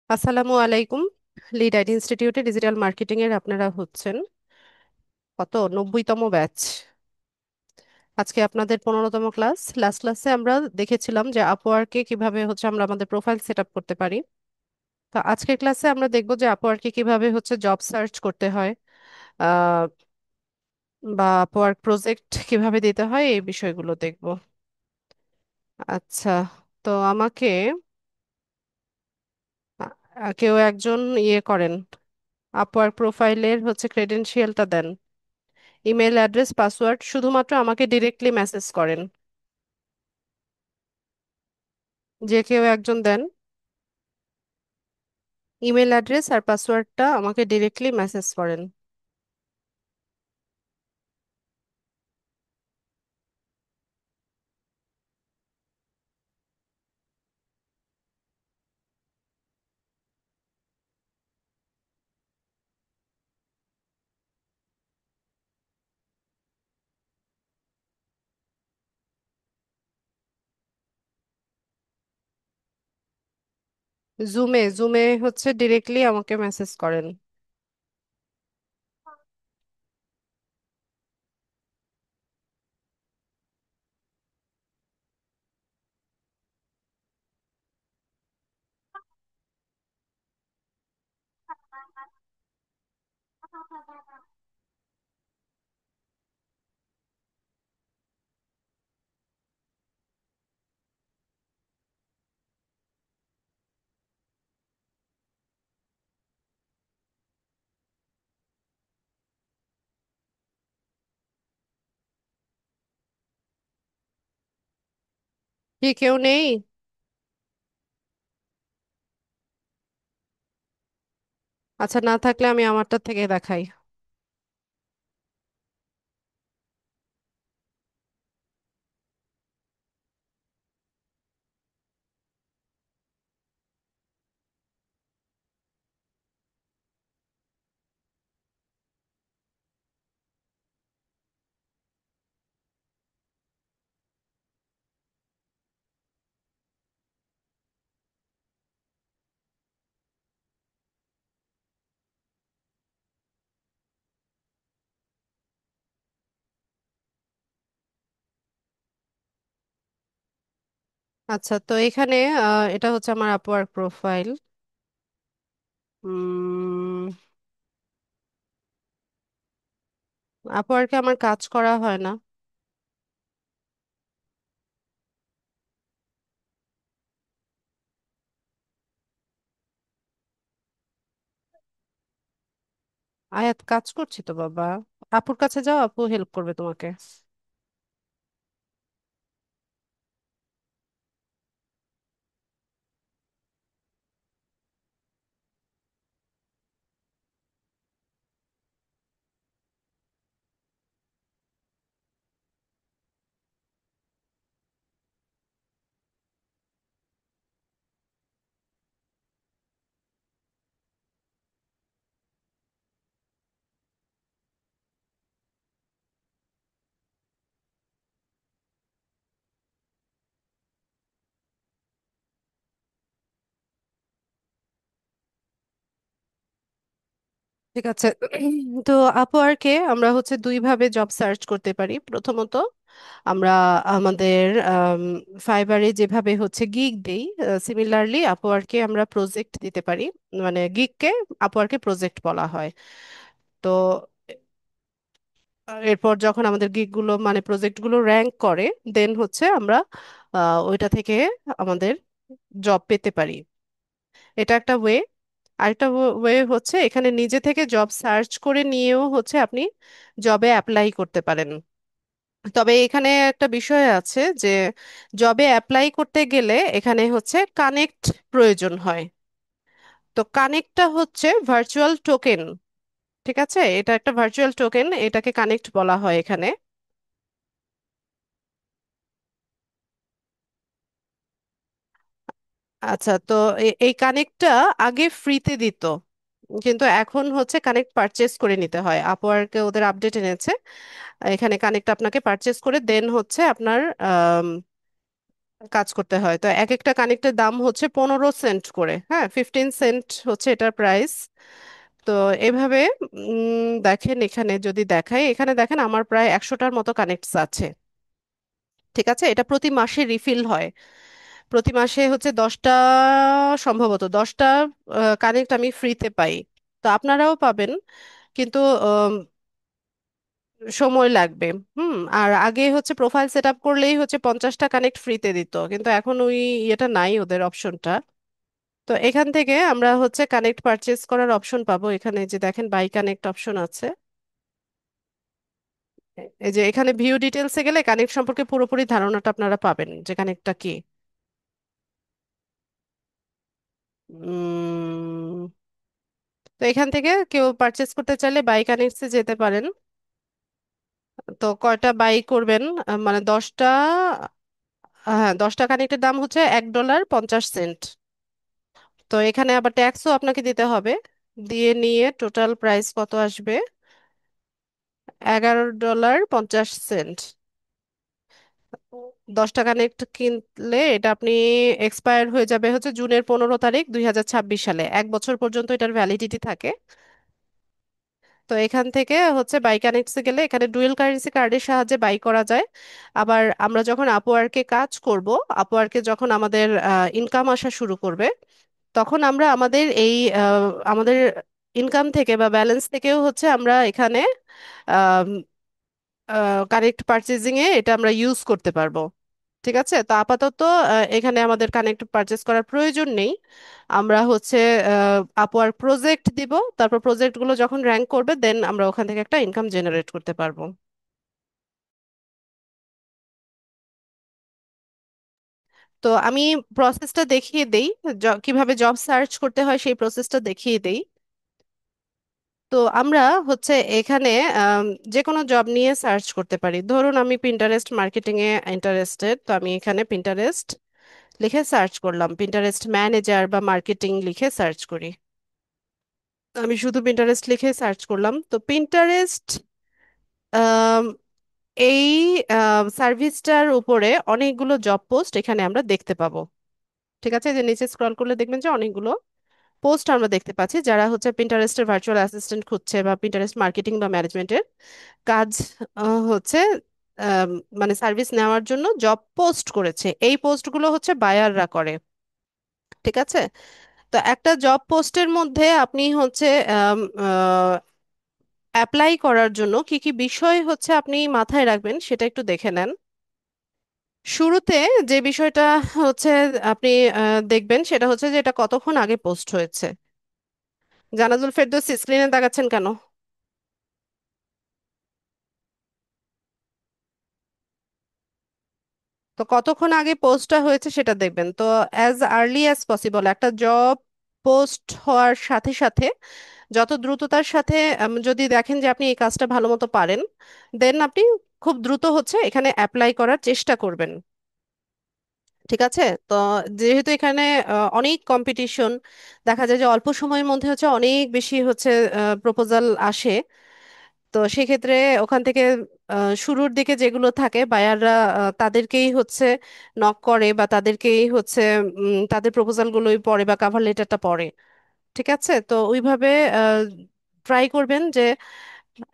আসসালামু আলাইকুম। Lead IT ইনস্টিটিউটে ডিজিটাল মার্কেটিং এর আপনারা হচ্ছেন কত 90তম ব্যাচ। আজকে আপনাদের 15তম ক্লাস। লাস্ট ক্লাসে আমরা দেখেছিলাম যে আপওয়ার্কে কিভাবে হচ্ছে আমরা আমাদের প্রোফাইল সেট আপ করতে পারি। তো আজকের ক্লাসে আমরা দেখব যে আপওয়ার্কে কিভাবে হচ্ছে জব সার্চ করতে হয়, আহ, বা আপওয়ার্ক প্রজেক্ট কিভাবে দিতে হয়, এই বিষয়গুলো দেখব। আচ্ছা, তো আমাকে কেউ একজন করেন, আপওয়ার্ক প্রোফাইলের হচ্ছে ক্রেডেনশিয়ালটা দেন। ইমেল অ্যাড্রেস, পাসওয়ার্ড শুধুমাত্র আমাকে ডিরেক্টলি মেসেজ করেন। যে কেউ একজন দেন ইমেল অ্যাড্রেস আর পাসওয়ার্ডটা আমাকে ডিরেক্টলি মেসেজ করেন। জুমে জুমে হচ্ছে ডিরেক্টলি আমাকে মেসেজ করেন। কি কেউ নেই? আচ্ছা, না থাকলে আমি আমারটা থেকে দেখাই। আচ্ছা, তো এখানে এটা হচ্ছে আমার আপওয়ার্ক প্রোফাইল। আপওয়ার্কে আমার কাজ করা হয় না। আয়াত, কাজ করছি তো বাবা। আপুর কাছে যাও, আপু হেল্প করবে তোমাকে। ঠিক আছে। তো আপওয়ার্কে আমরা হচ্ছে দুই ভাবে জব সার্চ করতে পারি। প্রথমত আমরা আমাদের ফাইবারে যেভাবে হচ্ছে গিগ দেই, সিমিলারলি আপওয়ার্কে আমরা প্রজেক্ট দিতে পারি। মানে গিগকে আপওয়ার্কে প্রজেক্ট বলা হয়। তো এরপর যখন আমাদের গিগগুলো মানে প্রজেক্টগুলো র্যাঙ্ক করে, দেন হচ্ছে আমরা ওইটা থেকে আমাদের জব পেতে পারি। এটা একটা ওয়ে। আরেকটা ওয়ে হচ্ছে এখানে নিজে থেকে জব সার্চ করে নিয়েও হচ্ছে আপনি জবে অ্যাপ্লাই করতে পারেন। তবে এখানে একটা বিষয় আছে যে জবে অ্যাপ্লাই করতে গেলে এখানে হচ্ছে কানেক্ট প্রয়োজন হয়। তো কানেক্টটা হচ্ছে ভার্চুয়াল টোকেন। ঠিক আছে, এটা একটা ভার্চুয়াল টোকেন, এটাকে কানেক্ট বলা হয় এখানে। আচ্ছা, তো এই কানেক্টটা আগে ফ্রিতে দিত, কিন্তু এখন হচ্ছে কানেক্ট পারচেস করে নিতে হয়। আপওয়ার্কে ওদের আপডেট এনেছে, এখানে কানেক্ট আপনাকে পারচেস করে দেন হচ্ছে আপনার কাজ করতে হয়। তো এক একটা কানেক্টের দাম হচ্ছে 15 সেন্ট করে, হ্যাঁ, 15 সেন্ট হচ্ছে এটার প্রাইস। তো এভাবে দেখেন, এখানে যদি দেখাই, এখানে দেখেন আমার প্রায় 100টার মতো কানেক্টস আছে। ঠিক আছে, এটা প্রতি মাসে রিফিল হয়। প্রতি মাসে হচ্ছে 10টা, সম্ভবত 10টা কানেক্ট আমি ফ্রিতে পাই। তো আপনারাও পাবেন, কিন্তু সময় লাগবে। আর আগে হচ্ছে প্রোফাইল সেট আপ করলেই হচ্ছে 50টা কানেক্ট ফ্রিতে দিত, কিন্তু এখন ওই ইয়েটা নাই, ওদের অপশনটা। তো এখান থেকে আমরা হচ্ছে কানেক্ট পারচেজ করার অপশন পাবো। এখানে যে দেখেন বাই কানেক্ট অপশন আছে। এই যে এখানে ভিউ ডিটেলসে গেলে কানেক্ট সম্পর্কে পুরোপুরি ধারণাটা আপনারা পাবেন, যে কানেক্টটা কি। উম, তো এখান থেকে কেউ পারচেজ করতে চাইলে বাই কানেক্টসে যেতে পারেন। তো কয়টা বাই করবেন, মানে 10টা। হ্যাঁ, 10টা কানেক্টের দাম হচ্ছে $1.50। তো এখানে আবার ট্যাক্সও আপনাকে দিতে হবে। দিয়ে নিয়ে টোটাল প্রাইস কত আসবে? $11.50। 10টা কানেক্ট কিনলে এটা আপনি এক্সপায়ার হয়ে যাবে হচ্ছে জুনের 15 তারিখ 2026 সালে। 1 বছর পর্যন্ত এটার ভ্যালিডিটি থাকে। তো এখান থেকে হচ্ছে বাই কানেক্টসে গেলে এখানে ডুয়েল কারেন্সি কার্ডের সাহায্যে বাই করা যায়। আবার আমরা যখন আপওয়ার্কে কাজ করব, আপওয়ার্কে যখন আমাদের ইনকাম আসা শুরু করবে, তখন আমরা আমাদের এই আমাদের ইনকাম থেকে বা ব্যালেন্স থেকেও হচ্ছে আমরা এখানে কানেক্ট পারচেজিং এ এটা আমরা ইউজ করতে পারবো। ঠিক আছে, তো আপাতত এখানে আমাদের কানেক্ট পারচেজ করার প্রয়োজন নেই। আমরা হচ্ছে আপওয়ার্ক প্রজেক্ট দিব, তারপর প্রজেক্টগুলো যখন র্যাঙ্ক করবে দেন আমরা ওখান থেকে একটা ইনকাম জেনারেট করতে পারবো। তো আমি প্রসেসটা দেখিয়ে দেই, কিভাবে জব সার্চ করতে হয় সেই প্রসেসটা দেখিয়ে দেই। তো আমরা হচ্ছে এখানে আম, যে কোনো জব নিয়ে সার্চ করতে পারি। ধরুন আমি পিন্টারেস্ট মার্কেটিং এ ইন্টারেস্টেড, তো আমি এখানে পিন্টারেস্ট লিখে সার্চ করলাম, পিন্টারেস্ট ম্যানেজার বা মার্কেটিং লিখে সার্চ করি। আমি শুধু পিন্টারেস্ট লিখে সার্চ করলাম, তো পিন্টারেস্ট এই সার্ভিসটার উপরে অনেকগুলো জব পোস্ট এখানে আমরা দেখতে পাবো। ঠিক আছে, যে নিচে স্ক্রল করলে দেখবেন যে অনেকগুলো পোস্ট আমরা দেখতে পাচ্ছি, যারা হচ্ছে পিন্টারেস্টের ভার্চুয়াল অ্যাসিস্ট্যান্ট খুঁজছে বা পিন্টারেস্ট মার্কেটিং বা ম্যানেজমেন্টের কাজ হচ্ছে আম, মানে সার্ভিস নেওয়ার জন্য জব পোস্ট করেছে। এই পোস্টগুলো হচ্ছে বায়াররা করে। ঠিক আছে, তো একটা জব পোস্টের মধ্যে আপনি হচ্ছে অ্যাপ্লাই করার জন্য কি কি বিষয় হচ্ছে আপনি মাথায় রাখবেন সেটা একটু দেখে নেন। শুরুতে যে বিষয়টা হচ্ছে আপনি দেখবেন সেটা হচ্ছে যে এটা কতক্ষণ আগে পোস্ট হয়েছে। জানাজুল ফেরদৌস, স্ক্রিনে তাকাচ্ছেন কেন? তো কতক্ষণ আগে পোস্টটা হয়েছে সেটা দেখবেন। তো অ্যাজ আর্লি অ্যাজ পসিবল একটা জব পোস্ট হওয়ার সাথে সাথে, যত দ্রুততার সাথে যদি দেখেন যে আপনি এই কাজটা ভালো মতো পারেন, দেন আপনি খুব দ্রুত হচ্ছে এখানে অ্যাপ্লাই করার চেষ্টা করবেন। ঠিক আছে, তো যেহেতু এখানে অনেক কম্পিটিশন, দেখা যায় যে অল্প সময়ের মধ্যে হচ্ছে অনেক বেশি হচ্ছে প্রপোজাল আসে। তো সেক্ষেত্রে ওখান থেকে শুরুর দিকে যেগুলো থাকে বায়াররা তাদেরকেই হচ্ছে নক করে বা তাদেরকেই হচ্ছে তাদের প্রপোজালগুলোই পড়ে বা কাভার লেটারটা পড়ে। ঠিক আছে, তো ওইভাবে ট্রাই করবেন যে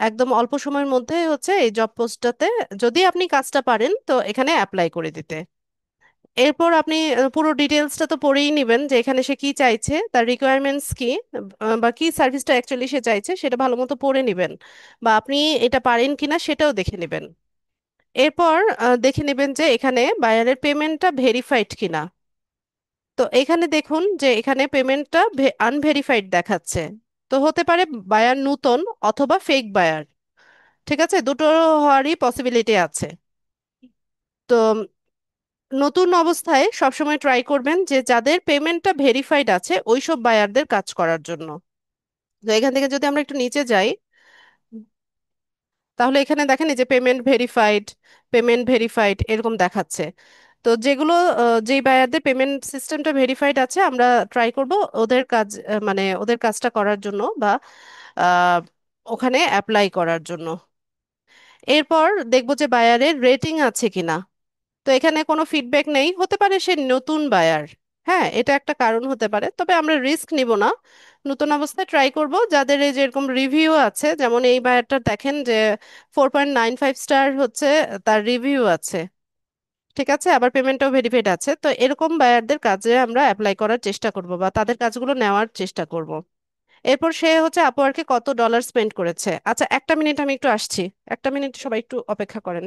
একদম অল্প সময়ের মধ্যে হচ্ছে এই জব পোস্টটাতে, যদি আপনি কাজটা পারেন তো এখানে অ্যাপ্লাই করে দিতে। এরপর আপনি পুরো ডিটেলসটা তো পড়েই নেবেন যে এখানে সে কি চাইছে, তার রিকোয়ারমেন্টস কি, বা কি সার্ভিসটা অ্যাকচুয়ালি সে চাইছে সেটা ভালো মতো পড়ে নেবেন, বা আপনি এটা পারেন কিনা সেটাও দেখে নেবেন। এরপর দেখে নেবেন যে এখানে বায়ারের পেমেন্টটা ভেরিফাইড কিনা। তো এখানে দেখুন যে এখানে পেমেন্টটা আনভেরিফাইড দেখাচ্ছে। তো হতে পারে বায়ার নূতন অথবা ফেক বায়ার। ঠিক আছে, দুটো হওয়ারই পসিবিলিটি আছে। তো নতুন অবস্থায় সবসময় ট্রাই করবেন যে যাদের পেমেন্টটা ভেরিফাইড আছে ওইসব বায়ারদের কাজ করার জন্য। তো এখান থেকে যদি আমরা একটু নিচে যাই, তাহলে এখানে দেখেন এই যে পেমেন্ট ভেরিফাইড এরকম দেখাচ্ছে। তো যেগুলো যেই বায়ারদের পেমেন্ট সিস্টেমটা ভেরিফাইড আছে আমরা ট্রাই করব ওদের কাজ, মানে ওদের কাজটা করার জন্য বা আহ, ওখানে অ্যাপ্লাই করার জন্য। এরপর দেখবো যে বায়ারের রেটিং আছে কিনা। তো এখানে কোনো ফিডব্যাক নেই, হতে পারে সে নতুন বায়ার। হ্যাঁ, এটা একটা কারণ হতে পারে, তবে আমরা রিস্ক নিব না। নতুন অবস্থায় ট্রাই করব, যাদের এই যেরকম রিভিউ আছে, যেমন এই বায়ারটা দেখেন যে 4.95 স্টার হচ্ছে তার রিভিউ আছে। ঠিক আছে, আবার পেমেন্টও ভেরিফাইড আছে, তো এরকম বায়ারদের কাজে আমরা অ্যাপ্লাই করার চেষ্টা করব বা তাদের কাজগুলো নেওয়ার চেষ্টা করব। এরপর সে হচ্ছে আপওয়ার্কে কত ডলার স্পেন্ড করেছে। আচ্ছা, একটা মিনিট, আমি একটু আসছি। একটা মিনিট, সবাই একটু অপেক্ষা করেন।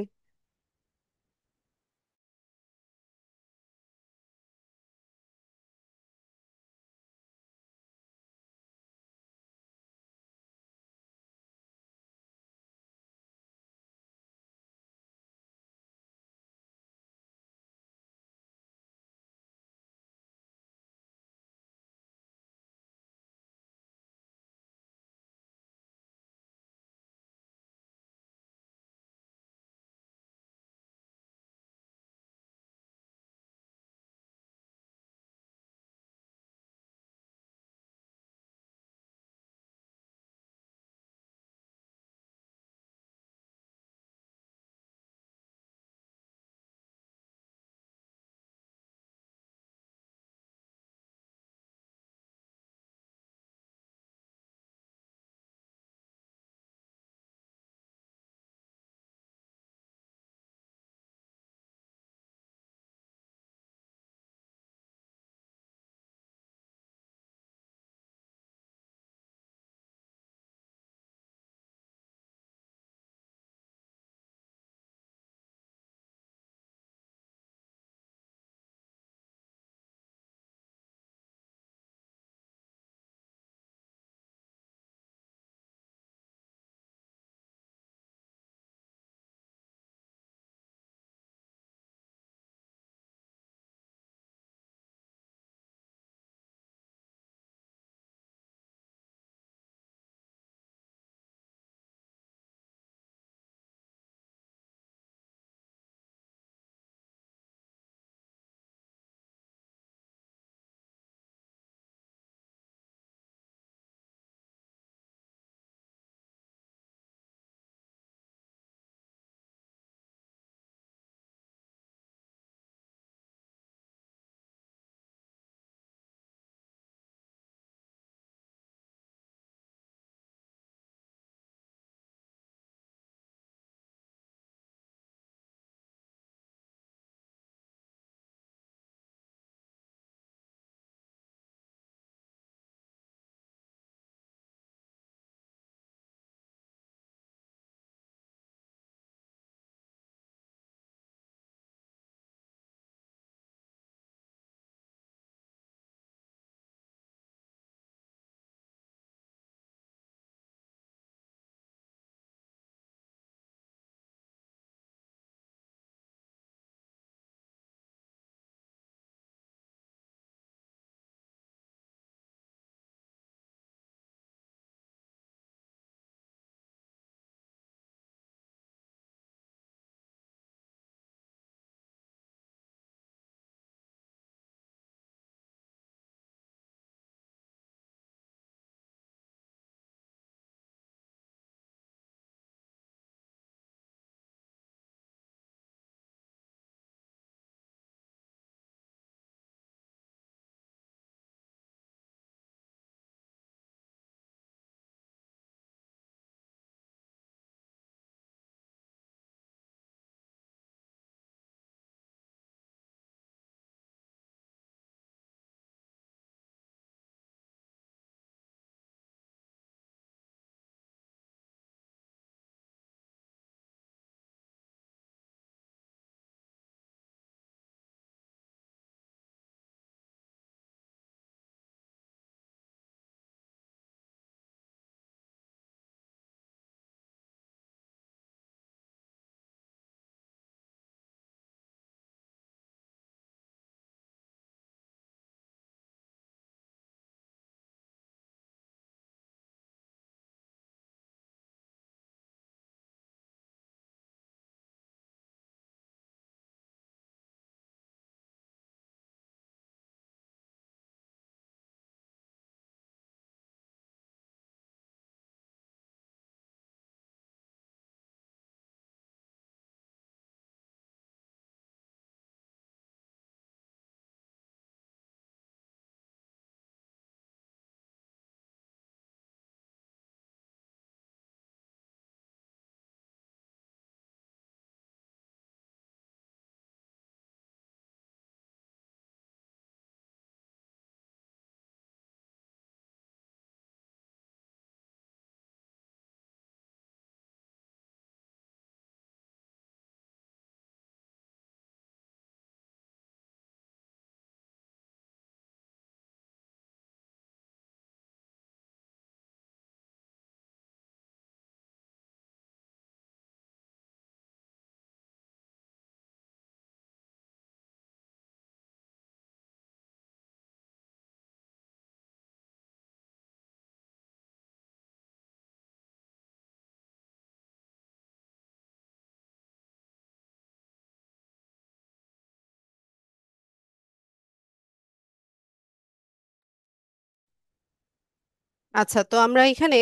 আচ্ছা, তো আমরা এখানে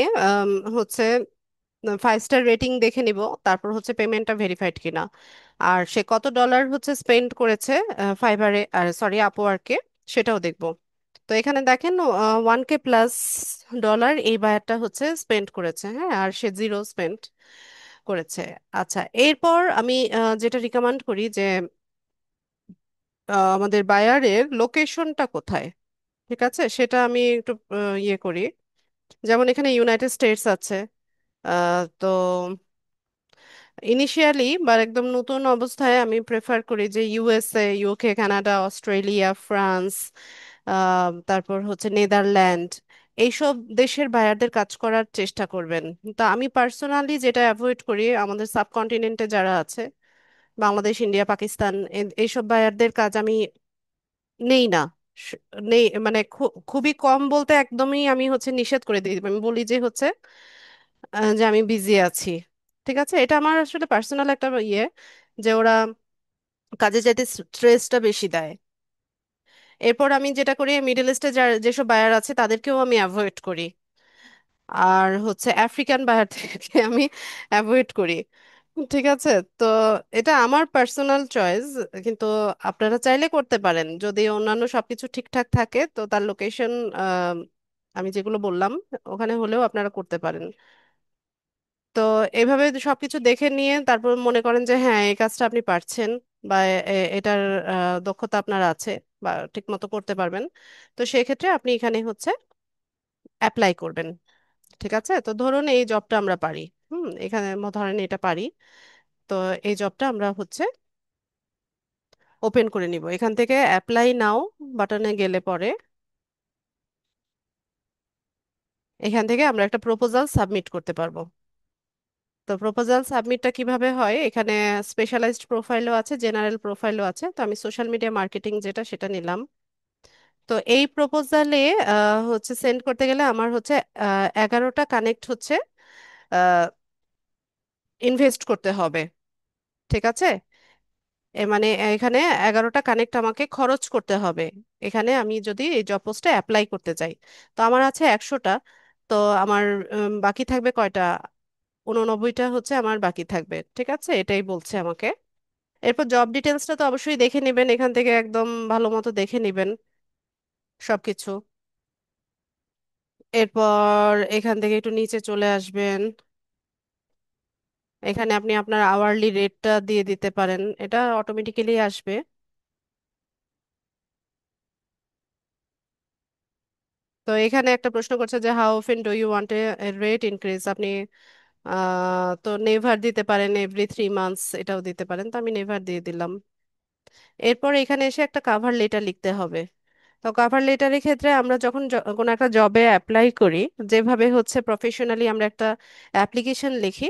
হচ্ছে 5 স্টার রেটিং দেখে নিব, তারপর হচ্ছে পেমেন্টটা ভেরিফাইড কিনা, আর সে কত ডলার হচ্ছে স্পেন্ড করেছে ফাইবারে, আর সরি আপওয়ার্কে, সেটাও দেখব। তো এখানে দেখেন 1K+ ডলার এই বায়ারটা হচ্ছে স্পেন্ড করেছে, হ্যাঁ, আর সে জিরো স্পেন্ড করেছে। আচ্ছা, এরপর আমি যেটা রিকমেন্ড করি যে আমাদের বায়ারের লোকেশনটা কোথায়, ঠিক আছে, সেটা আমি একটু ইয়ে করি। যেমন এখানে ইউনাইটেড স্টেটস আছে, তো ইনিশিয়ালি বা একদম নতুন অবস্থায় আমি প্রেফার করি যে USA, UK, Canada, Australia, France, তারপর হচ্ছে নেদারল্যান্ড, এইসব দেশের বায়ারদের কাজ করার চেষ্টা করবেন। তো আমি পার্সোনালি যেটা অ্যাভয়েড করি, আমাদের সাবকন্টিনেন্টে যারা আছে, বাংলাদেশ, ইন্ডিয়া, পাকিস্তান, এইসব বায়ারদের কাজ আমি নেই না। স- নেই মানে খুবই কম বলতে একদমই আমি হচ্ছে নিষেধ করে দিই, আমি বলি যে হচ্ছে যে আমি বিজি আছি। ঠিক আছে, এটা আমার আসলে পার্সোনাল একটা ইয়ে, যে ওরা কাজে যাইতে স্ট্রেসটা বেশি দেয়। এরপর আমি যেটা করি, মিডল ইস্টে যেসব বায়ার আছে তাদেরকেও আমি অ্যাভয়েড করি, আর হচ্ছে আফ্রিকান বায়ার থেকে আমি অ্যাভয়েড করি। ঠিক আছে, তো এটা আমার পার্সোনাল চয়েস, কিন্তু আপনারা চাইলে করতে পারেন যদি অন্যান্য সবকিছু ঠিকঠাক থাকে, তো তার লোকেশন আমি যেগুলো বললাম ওখানে হলেও আপনারা করতে পারেন। তো এইভাবে সবকিছু দেখে নিয়ে তারপর মনে করেন যে হ্যাঁ, এই কাজটা আপনি পারছেন, বা এটার দক্ষতা আপনার আছে, বা ঠিক মতো করতে পারবেন, তো সেক্ষেত্রে আপনি এখানে হচ্ছে অ্যাপ্লাই করবেন। ঠিক আছে, তো ধরুন এই জবটা আমরা পারি, এখানে ধরেন এটা পারি, তো এই জবটা আমরা হচ্ছে ওপেন করে নিব। এখান থেকে অ্যাপ্লাই নাও বাটনে গেলে পরে এখান থেকে আমরা একটা প্রপোজাল সাবমিট করতে পারবো। তো প্রপোজাল সাবমিটটা কিভাবে হয়, এখানে স্পেশালাইজড প্রোফাইলও আছে, জেনারেল প্রোফাইলও আছে, তো আমি সোশ্যাল মিডিয়া মার্কেটিং যেটা সেটা নিলাম। তো এই প্রপোজালে হচ্ছে সেন্ড করতে গেলে আমার হচ্ছে 11টা কানেক্ট হচ্ছে ইনভেস্ট করতে হবে। ঠিক আছে, মানে এখানে 11টা কানেক্ট আমাকে খরচ করতে হবে, এখানে আমি যদি এই জব পোস্টে অ্যাপ্লাই করতে চাই। তো আমার আছে 100টা, তো আমার বাকি থাকবে কয়টা, 89টা হচ্ছে আমার বাকি থাকবে। ঠিক আছে, এটাই বলছে আমাকে। এরপর জব ডিটেলসটা তো অবশ্যই দেখে নেবেন, এখান থেকে একদম ভালো মতো দেখে নেবেন সবকিছু। এরপর এখান থেকে একটু নিচে চলে আসবেন, এখানে আপনি আপনার আওয়ারলি রেটটা দিয়ে দিতে পারেন, এটা অটোমেটিক্যালি আসবে। তো এখানে একটা প্রশ্ন করছে যে how often do you want a rate increase, আপনি তো নেভার দিতে পারেন, এভরি 3 মান্থস এটাও দিতে পারেন, তো আমি নেভার দিয়ে দিলাম। এরপর এখানে এসে একটা কাভার লেটার লিখতে হবে। তো কাভার লেটারের ক্ষেত্রে আমরা যখন কোনো একটা জবে অ্যাপ্লাই করি, যেভাবে হচ্ছে প্রফেশনালি আমরা একটা অ্যাপ্লিকেশন লিখি,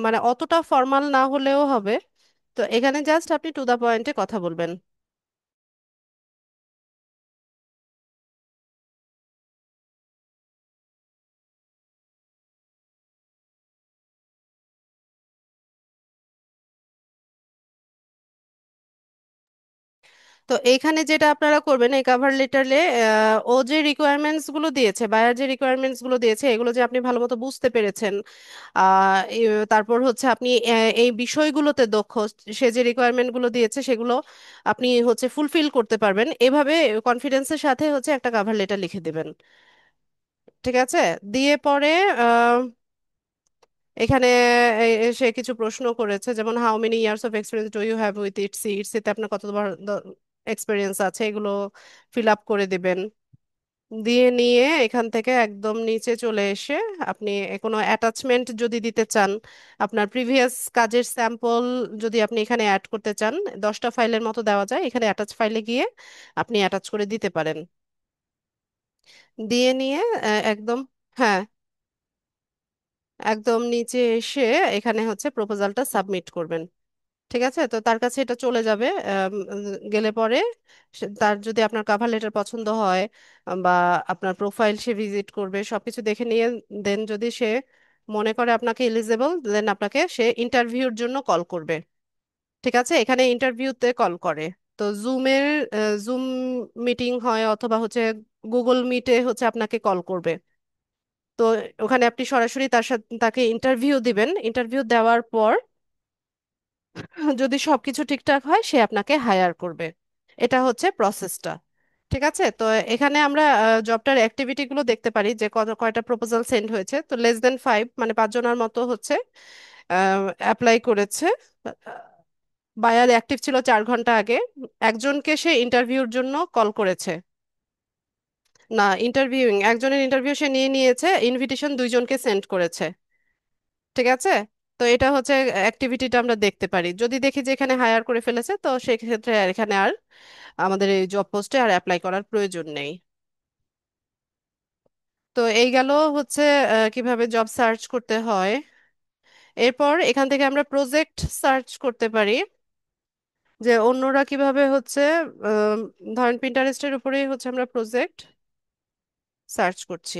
মানে অতটা ফর্মাল না হলেও হবে। তো এখানে জাস্ট আপনি টু দা পয়েন্টে কথা বলবেন। তো এইখানে যেটা আপনারা করবেন, এই কাভার লেটারে ও যে রিকোয়ারমেন্টস গুলো দিয়েছে, বায়ার যে রিকোয়ারমেন্টস গুলো দিয়েছে, এগুলো যে আপনি ভালো মতো বুঝতে পেরেছেন, তারপর হচ্ছে আপনি এই বিষয়গুলোতে দক্ষ, সে যে রিকোয়ারমেন্ট গুলো দিয়েছে সেগুলো আপনি হচ্ছে ফুলফিল করতে পারবেন, এভাবে কনফিডেন্সের সাথে হচ্ছে একটা কাভার লেটার লিখে দিবেন। ঠিক আছে, দিয়ে পরে এখানে সে কিছু প্রশ্ন করেছে, যেমন how many years of experience do you have with Etsy, ইটসিতে আপনার কতবার এক্সপিরিয়েন্স আছে, এগুলো ফিল আপ করে দিবেন। দিয়ে নিয়ে এখান থেকে একদম নিচে চলে এসে আপনি কোনো অ্যাটাচমেন্ট যদি দিতে চান, আপনার প্রিভিয়াস কাজের স্যাম্পল যদি আপনি এখানে অ্যাড করতে চান, 10টা ফাইলের মতো দেওয়া যায়, এখানে অ্যাটাচ ফাইলে গিয়ে আপনি অ্যাটাচ করে দিতে পারেন। দিয়ে নিয়ে একদম, হ্যাঁ, একদম নিচে এসে এখানে হচ্ছে প্রপোজালটা সাবমিট করবেন। ঠিক আছে, তো তার কাছে এটা চলে যাবে। গেলে পরে তার যদি আপনার কাভার লেটার পছন্দ হয়, বা আপনার প্রোফাইল সে ভিজিট করবে, সবকিছু দেখে নিয়ে দেন যদি সে মনে করে আপনাকে এলিজেবল, দেন আপনাকে সে ইন্টারভিউর জন্য কল করবে। ঠিক আছে, এখানে ইন্টারভিউতে কল করে, তো জুম মিটিং হয়, অথবা হচ্ছে গুগল মিটে হচ্ছে আপনাকে কল করবে। তো ওখানে আপনি সরাসরি তার সাথে তাকে ইন্টারভিউ দিবেন, ইন্টারভিউ দেওয়ার পর যদি সবকিছু ঠিকঠাক হয় সে আপনাকে হায়ার করবে। এটা হচ্ছে প্রসেসটা। ঠিক আছে, তো এখানে আমরা জবটার অ্যাক্টিভিটি গুলো দেখতে পারি যে কত কয়টা প্রপোজাল সেন্ড হয়েছে। তো less than 5, মানে 5 জনের মতো হচ্ছে অ্যাপ্লাই করেছে। বায়ার অ্যাক্টিভ ছিল 4 ঘন্টা আগে। একজনকে সে ইন্টারভিউর জন্য কল করেছে। না, ইন্টারভিউইং একজনের ইন্টারভিউ সে নিয়ে নিয়েছে, ইনভিটেশন 2জনকে সেন্ড করেছে। ঠিক আছে, তো এটা হচ্ছে অ্যাক্টিভিটিটা আমরা দেখতে পারি। যদি দেখি যে এখানে হায়ার করে ফেলেছে, তো সেক্ষেত্রে আর এখানে আর আমাদের এই জব পোস্টে আর অ্যাপ্লাই করার প্রয়োজন নেই। তো এই গেল হচ্ছে কিভাবে জব সার্চ করতে হয়। এরপর এখান থেকে আমরা প্রজেক্ট সার্চ করতে পারি, যে অন্যরা কিভাবে হচ্ছে আম, ধরেন পিন্টারেস্টের উপরেই হচ্ছে আমরা প্রজেক্ট সার্চ করছি।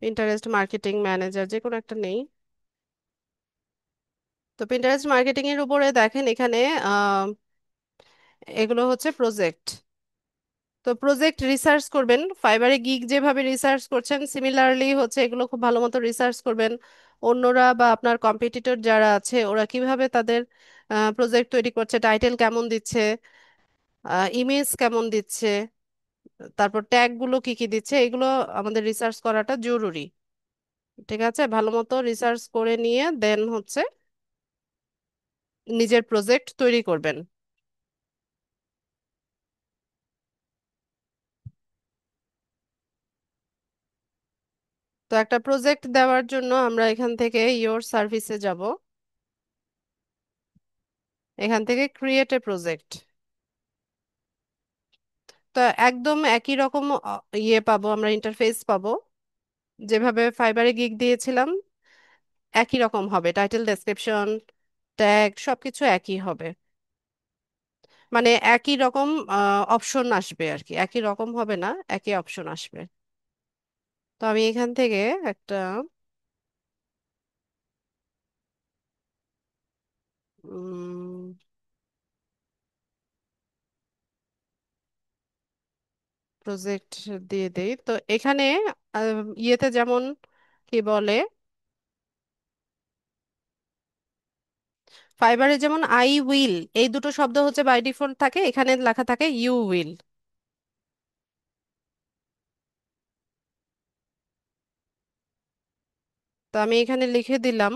পিন্টারেস্ট মার্কেটিং ম্যানেজার যে কোনো একটা নেই। তো পিন্টারেস্ট মার্কেটিং এর উপরে দেখেন এখানে এগুলো হচ্ছে প্রজেক্ট। তো প্রজেক্ট রিসার্চ করবেন, ফাইবারে গিগ যেভাবে রিসার্চ করছেন সিমিলারলি হচ্ছে এগুলো খুব ভালো মতো রিসার্চ করবেন। অন্যরা বা আপনার কম্পিটিটর যারা আছে ওরা কিভাবে তাদের প্রজেক্ট তৈরি করছে, টাইটেল কেমন দিচ্ছে, ইমেজ কেমন দিচ্ছে, তারপর ট্যাগ গুলো কি কি দিচ্ছে, এগুলো আমাদের রিসার্চ করাটা জরুরি। ঠিক আছে, ভালো মতো রিসার্চ করে নিয়ে দেন হচ্ছে নিজের প্রজেক্ট তৈরি করবেন। তো একটা প্রজেক্ট দেওয়ার জন্য আমরা এখান থেকে ইওর সার্ভিসে যাব। এখান থেকে ক্রিয়েট এ প্রজেক্ট। তো একদম একই রকম ইয়ে পাবো, আমরা ইন্টারফেস পাবো যেভাবে ফাইবারে গিগ দিয়েছিলাম। একই রকম হবে, টাইটেল, ডেসক্রিপশন, ট্যাগ সবকিছু একই হবে। মানে একই রকম অপশন আসবে আর কি, একই রকম হবে না, একই অপশন আসবে। তো আমি এখান থেকে একটা প্রজেক্ট দিয়ে দেই। তো এখানে ইয়েতে যেমন কি বলে, ফাইবারে যেমন আই উইল এই দুটো শব্দ হচ্ছে বাই ডিফল্ট থাকে, এখানে লেখা থাকে ইউ উইল। তো আমি এখানে লিখে দিলাম।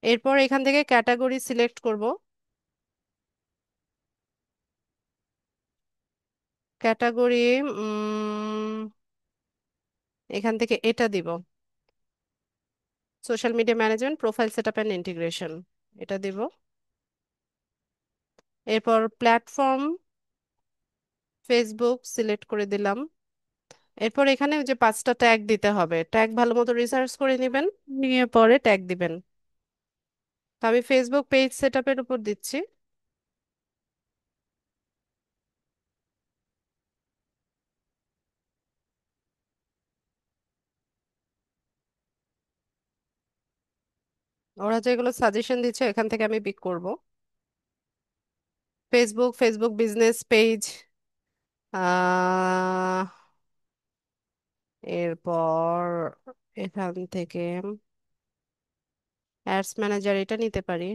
এরপর এখান থেকে ক্যাটাগরি সিলেক্ট করব। ক্যাটাগরি এখান থেকে এটা দিব, social media management, profile setup and integration, এটা দিব। এরপর প্ল্যাটফর্ম ফেসবুক সিলেক্ট করে দিলাম। এরপর এখানে যে 5টা ট্যাগ দিতে হবে, ট্যাগ ভালো মতো রিসার্চ করে নেবেন, নিয়ে পরে ট্যাগ দিবেন। তো আমি ফেসবুক পেজ সেটআপের উপর দিচ্ছি। ওরা যেগুলো সাজেশন দিচ্ছে এখান থেকে আমি পিক করব। ফেসবুক, ফেসবুক বিজনেস পেজ, আহ এরপর এখান থেকে অ্যাডস ম্যানেজার এটা নিতে পারি।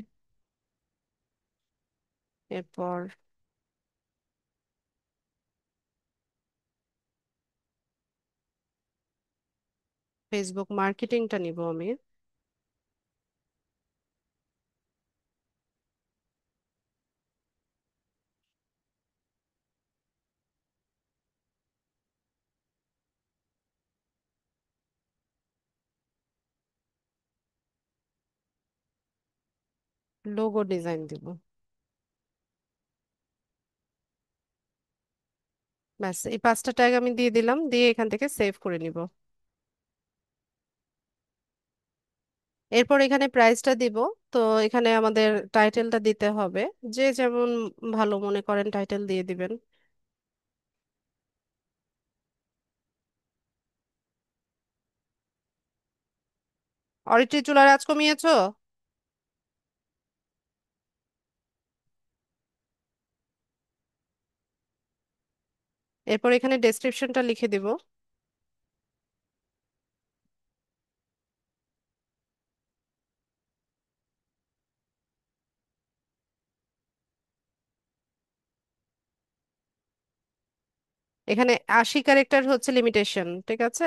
এরপর ফেসবুক মার্কেটিংটা নিব আমি। লোগো ডিজাইন দিব। ব্যাস, এই 5টা ট্যাগ আমি দিয়ে দিলাম, দিয়ে এখান থেকে সেভ করে নিব। এরপর এখানে প্রাইসটা দিব। তো এখানে আমাদের টাইটেলটা দিতে হবে, যে যেমন ভালো মনে করেন টাইটেল দিয়ে দিবেন। অরিত্রি, চুলার আঁচ কমিয়েছো? এরপর এখানে ডেসক্রিপশনটা লিখে দিব। এখানে 80 ক্যারেক্টার হচ্ছে লিমিটেশন, ঠিক আছে।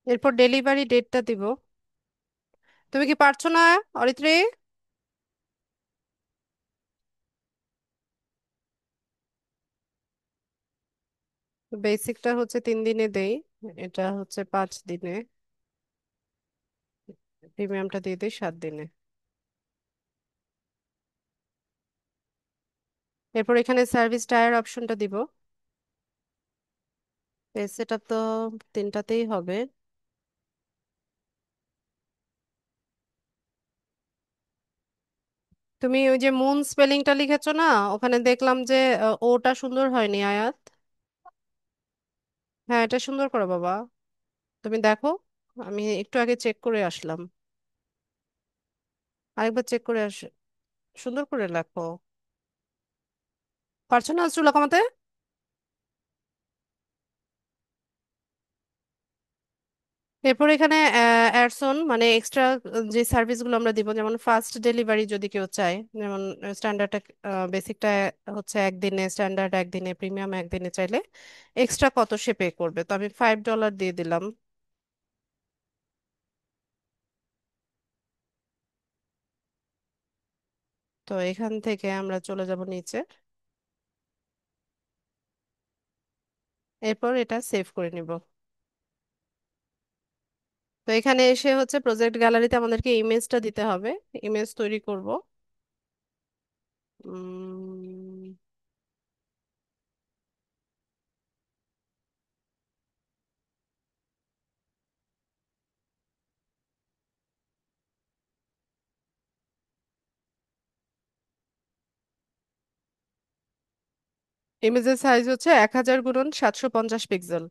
এরপর ডেলিভারি ডেটটা দিব। তুমি কি পারছো না, অরিত্রী? বেসিকটা হচ্ছে 3 দিনে দেই, এটা হচ্ছে 5 দিনে, প্রিমিয়ামটা দিয়ে দিই 7 দিনে। এরপর এখানে সার্ভিস টায়ার অপশনটা দিব। পেজ সেটআপ তো 3টাতেই হবে। তুমি ওই যে মুন স্পেলিংটা লিখেছো না, ওখানে দেখলাম যে ওটা সুন্দর হয়নি আয়াত। হ্যাঁ, এটা সুন্দর করো বাবা, তুমি দেখো। আমি একটু আগে চেক করে আসলাম, আরেকবার চেক করে সুন্দর করে লেখো। পারছো না চুলা কমাতে? এরপর এখানে অ্যাডসন মানে এক্সট্রা যে সার্ভিসগুলো আমরা দিব, যেমন ফাস্ট ডেলিভারি যদি কেউ চায়, যেমন স্ট্যান্ডার্ড, বেসিকটা হচ্ছে 1 দিনে, স্ট্যান্ডার্ড 1 দিনে, প্রিমিয়াম 1 দিনে চাইলে এক্সট্রা কত সে পে করবে। তো আমি $5 দিয়ে দিলাম। তো এখান থেকে আমরা চলে যাব নিচে, এরপর এটা সেভ করে নিব। তো এখানে এসে হচ্ছে প্রজেক্ট গ্যালারিতে আমাদেরকে ইমেজটা দিতে হবে, ইমেজ তৈরি করব। ইমেজের সাইজ হচ্ছে 1000 x 750 পিক্সেল।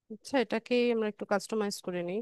আচ্ছা, এটাকে আমরা একটু কাস্টমাইজ করে নিই।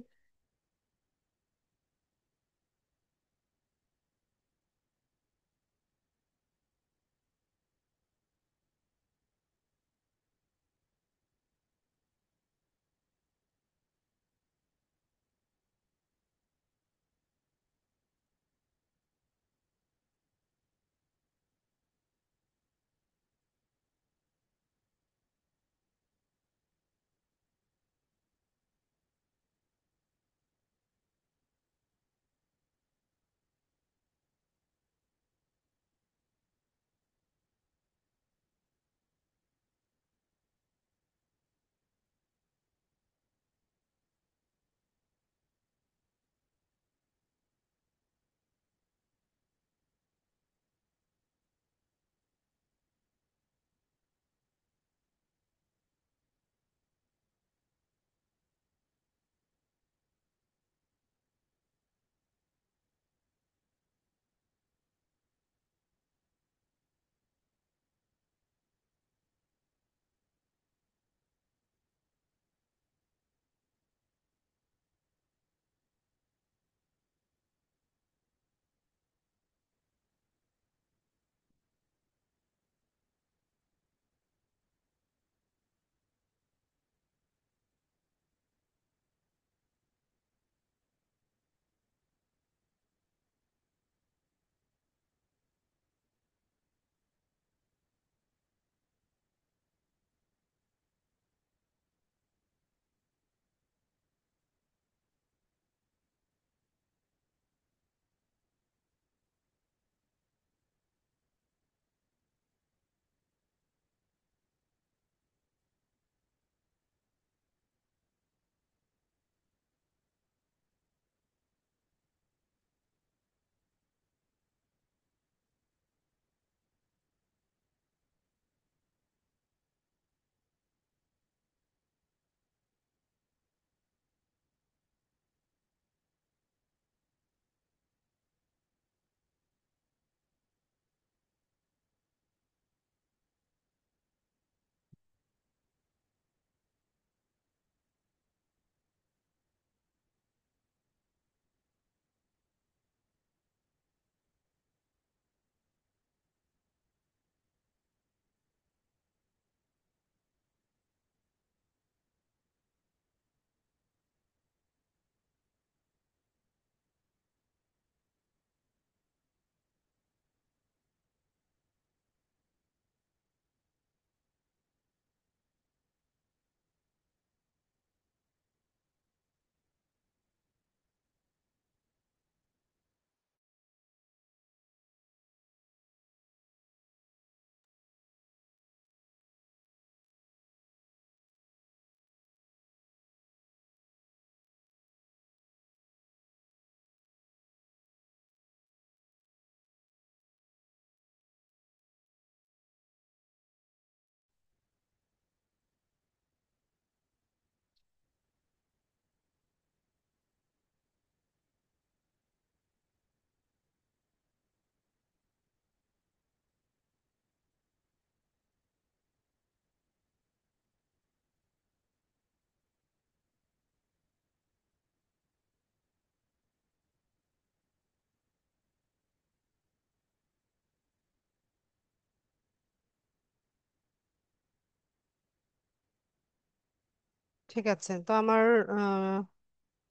ঠিক আছে, তো আমার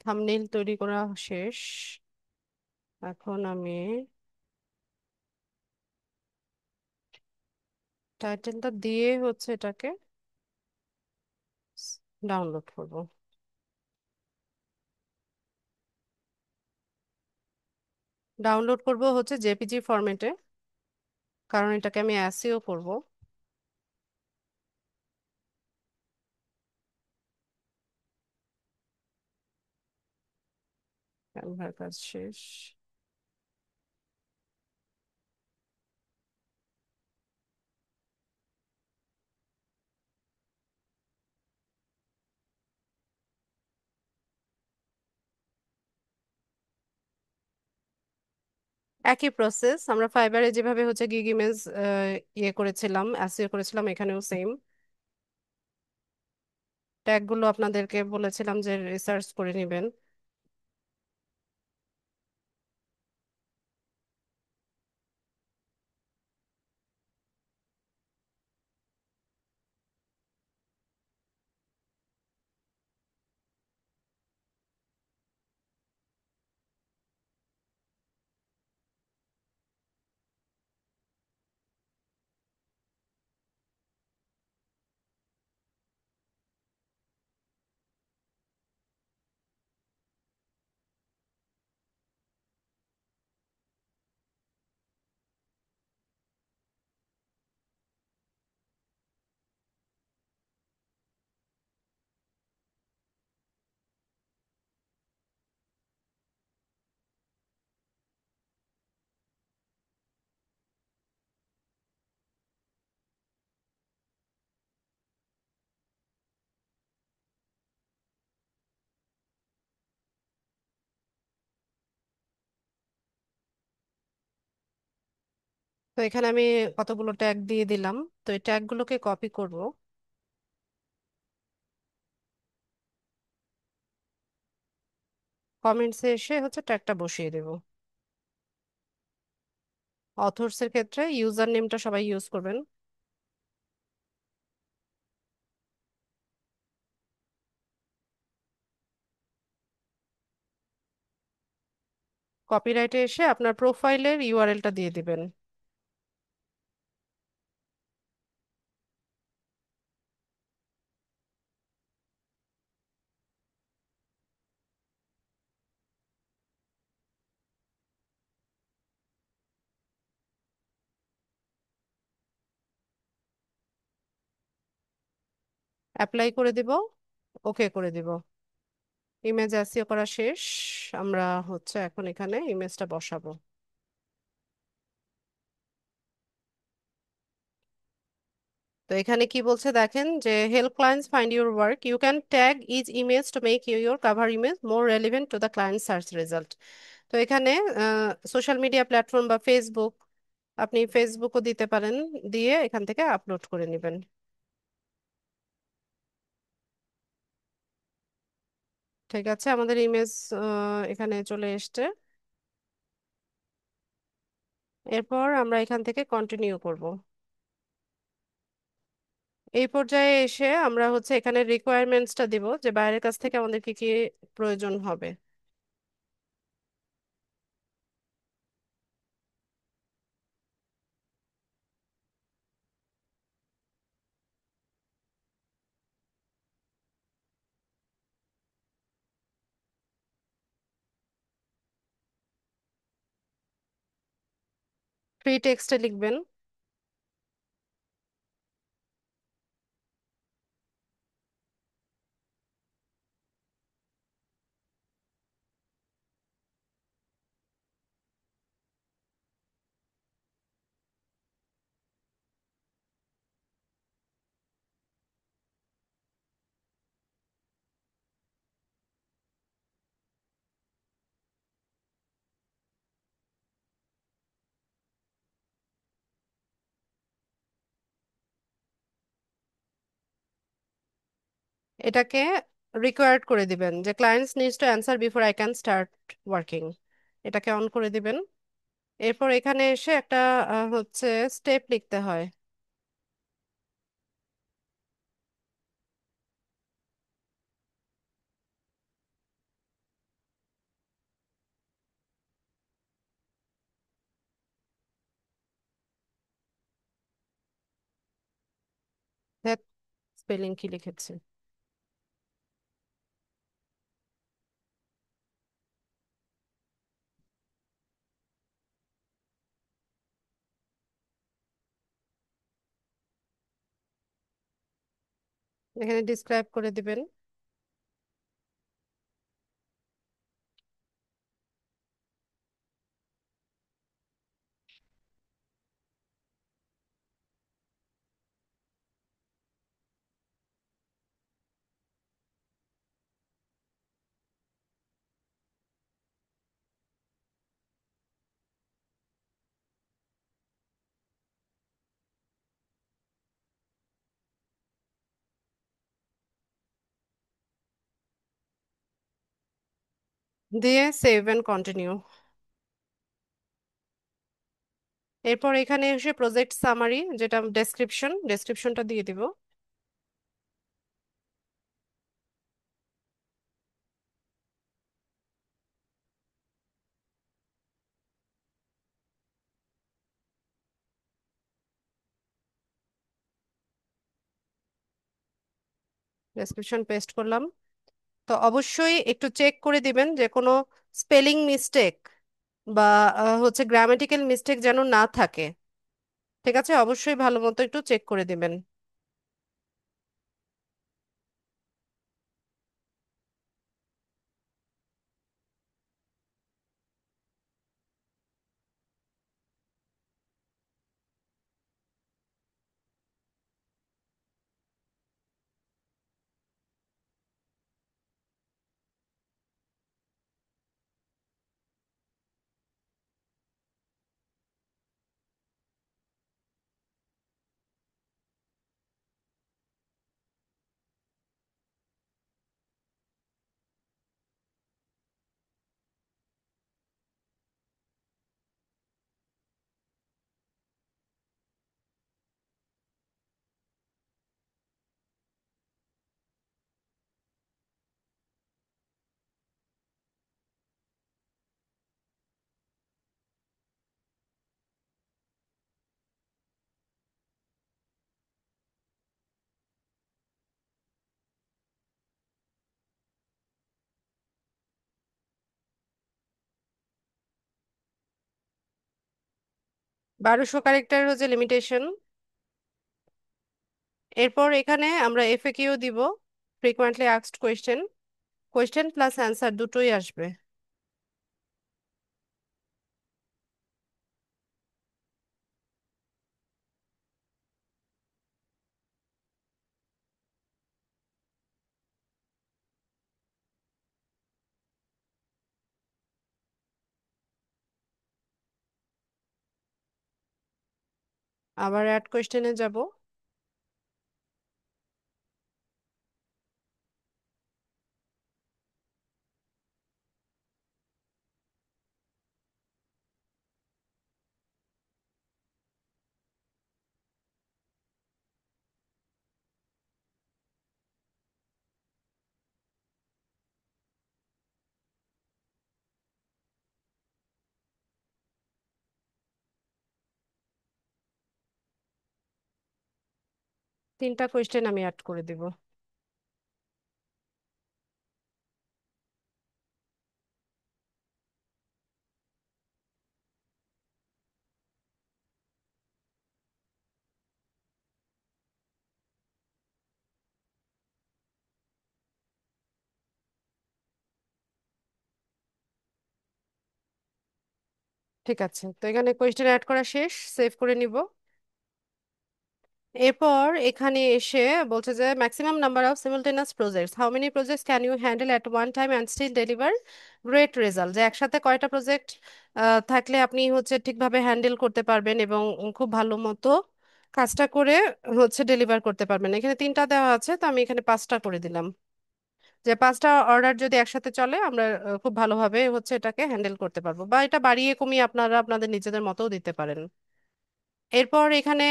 থাম্বনেইল তৈরি করা শেষ। এখন আমি টাইটেলটা দিয়ে হচ্ছে এটাকে ডাউনলোড করব। ডাউনলোড করব হচ্ছে জেপিজি ফরম্যাটে, কারণ এটাকে আমি এসইও করব। ক্যানভার কাজ শেষ। একই প্রসেস, আমরা ফাইবারে যেভাবে হচ্ছে গিগ ইমেজ ইয়ে করেছিলাম, এসইও করেছিলাম, এখানেও সেম। ট্যাগগুলো আপনাদেরকে বলেছিলাম যে রিসার্চ করে নেবেন। তো এখানে আমি কতগুলো ট্যাগ দিয়ে দিলাম। তো এই ট্যাগগুলোকে কপি করব, কমেন্টসে এসে হচ্ছে ট্যাগটা বসিয়ে দেব। অথর্স এর ক্ষেত্রে ইউজার নেমটা সবাই ইউজ করবেন। কপিরাইটে এসে আপনার প্রোফাইলের ইউআরএলটা দিয়ে দিবেন। অ্যাপ্লাই করে দিব, ওকে করে দিব। ইমেজ এসইও করা শেষ। আমরা হচ্ছে এখন এখানে ইমেজটা বসাবো। তো এখানে কি বলছে দেখেন, যে help clients find your work, you can tag each image to make your cover image more relevant to the client search result. তো এখানে সোশ্যাল মিডিয়া প্ল্যাটফর্ম বা ফেসবুক, আপনি ফেসবুকও দিতে পারেন, দিয়ে এখান থেকে আপলোড করে নেবেন। ঠিক আছে, আমাদের ইমেজ এখানে চলে এসছে। এরপর আমরা এখান থেকে কন্টিনিউ করব। এই পর্যায়ে এসে আমরা হচ্ছে এখানে রিকোয়ারমেন্টসটা দিব, যে বাইরের কাছ থেকে আমাদের কি কি প্রয়োজন হবে। ফ্রি টেক্সটে লিখবেন। এটাকে রিকোয়ার্ড করে দিবেন, যে clients needs to answer before I can start working. এটাকে অন করে দিবেন। এরপর এখানে এসে একটা হচ্ছে স্টেপ লিখতে হয়। স্পেলিং কি লিখেছে? এখানে ডিসক্রাইব করে দিবেন। দিয়ে সেভ এন্ড কন্টিনিউ। এরপর এখানে এসে প্রজেক্ট সামারি, যেটা ডেসক্রিপশনটা দিয়ে দিব। ডেসক্রিপশন পেস্ট করলাম। তো অবশ্যই একটু চেক করে দিবেন যে কোনো স্পেলিং মিস্টেক বা হচ্ছে গ্রামাটিক্যাল মিস্টেক যেন না থাকে। ঠিক আছে, অবশ্যই ভালো মতো একটু চেক করে দিবেন। 1200 ক্যারেক্টার হচ্ছে লিমিটেশন। এরপর এখানে আমরা এফএকিউ দিব, frequently asked question. Question plus answer দুটোই আসবে। আবার অ্যাড কোয়েশ্চেনে যাব। তিনটা কোয়েশ্চেন আমি অ্যাড করে দিব। ঠিক আছে, তো এখানে কোয়েশ্চেন অ্যাড করা শেষ, সেভ করে নিব। এরপর এখানে এসে বলছে যে maximum number of simultaneous projects, how many projects can you handle at one time and still deliver great result, যে একসাথে কয়টা প্রজেক্ট থাকলে আপনি হচ্ছে ঠিকভাবে হ্যান্ডেল করতে পারবেন এবং খুব ভালো মতো কাজটা করে হচ্ছে ডেলিভার করতে পারবেন। এখানে তিনটা দেওয়া আছে, তো আমি এখানে পাঁচটা করে দিলাম, যে পাঁচটা অর্ডার যদি একসাথে চলে আমরা খুব ভালোভাবে হচ্ছে এটাকে হ্যান্ডেল করতে পারবো, বা এটা বাড়িয়ে কমিয়ে আপনারা আপনাদের নিজেদের মতও দিতে পারেন। এরপর এখানে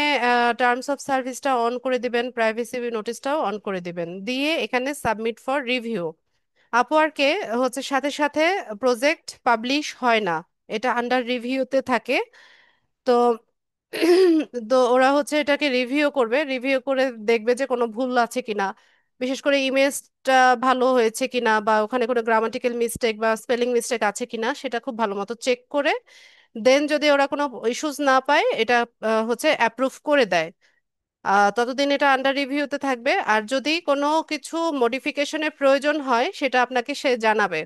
টার্মস অফ সার্ভিসটা অন করে দিবেন, প্রাইভেসি নোটিশটাও অন করে দিবেন, দিয়ে এখানে সাবমিট ফর রিভিউ। আপওয়ার্কে হচ্ছে সাথে সাথে প্রজেক্ট পাবলিশ হয় না, এটা আন্ডার রিভিউতে থাকে। তো তো ওরা হচ্ছে এটাকে রিভিউ করবে, রিভিউ করে দেখবে যে কোনো ভুল আছে কিনা, বিশেষ করে ইমেজটা ভালো হয়েছে কিনা, বা ওখানে কোনো গ্রামাটিক্যাল মিস্টেক বা স্পেলিং মিস্টেক আছে কিনা সেটা খুব ভালো মতো চেক করে দেন যদি ওরা কোনো ইস্যুস না পায় এটা হচ্ছে অ্যাপ্রুভ করে দেয়। ততদিন এটা আন্ডার রিভিউতে থাকবে, আর যদি কোনো কিছু মডিফিকেশনের প্রয়োজন হয় সেটা আপনাকে সে জানাবে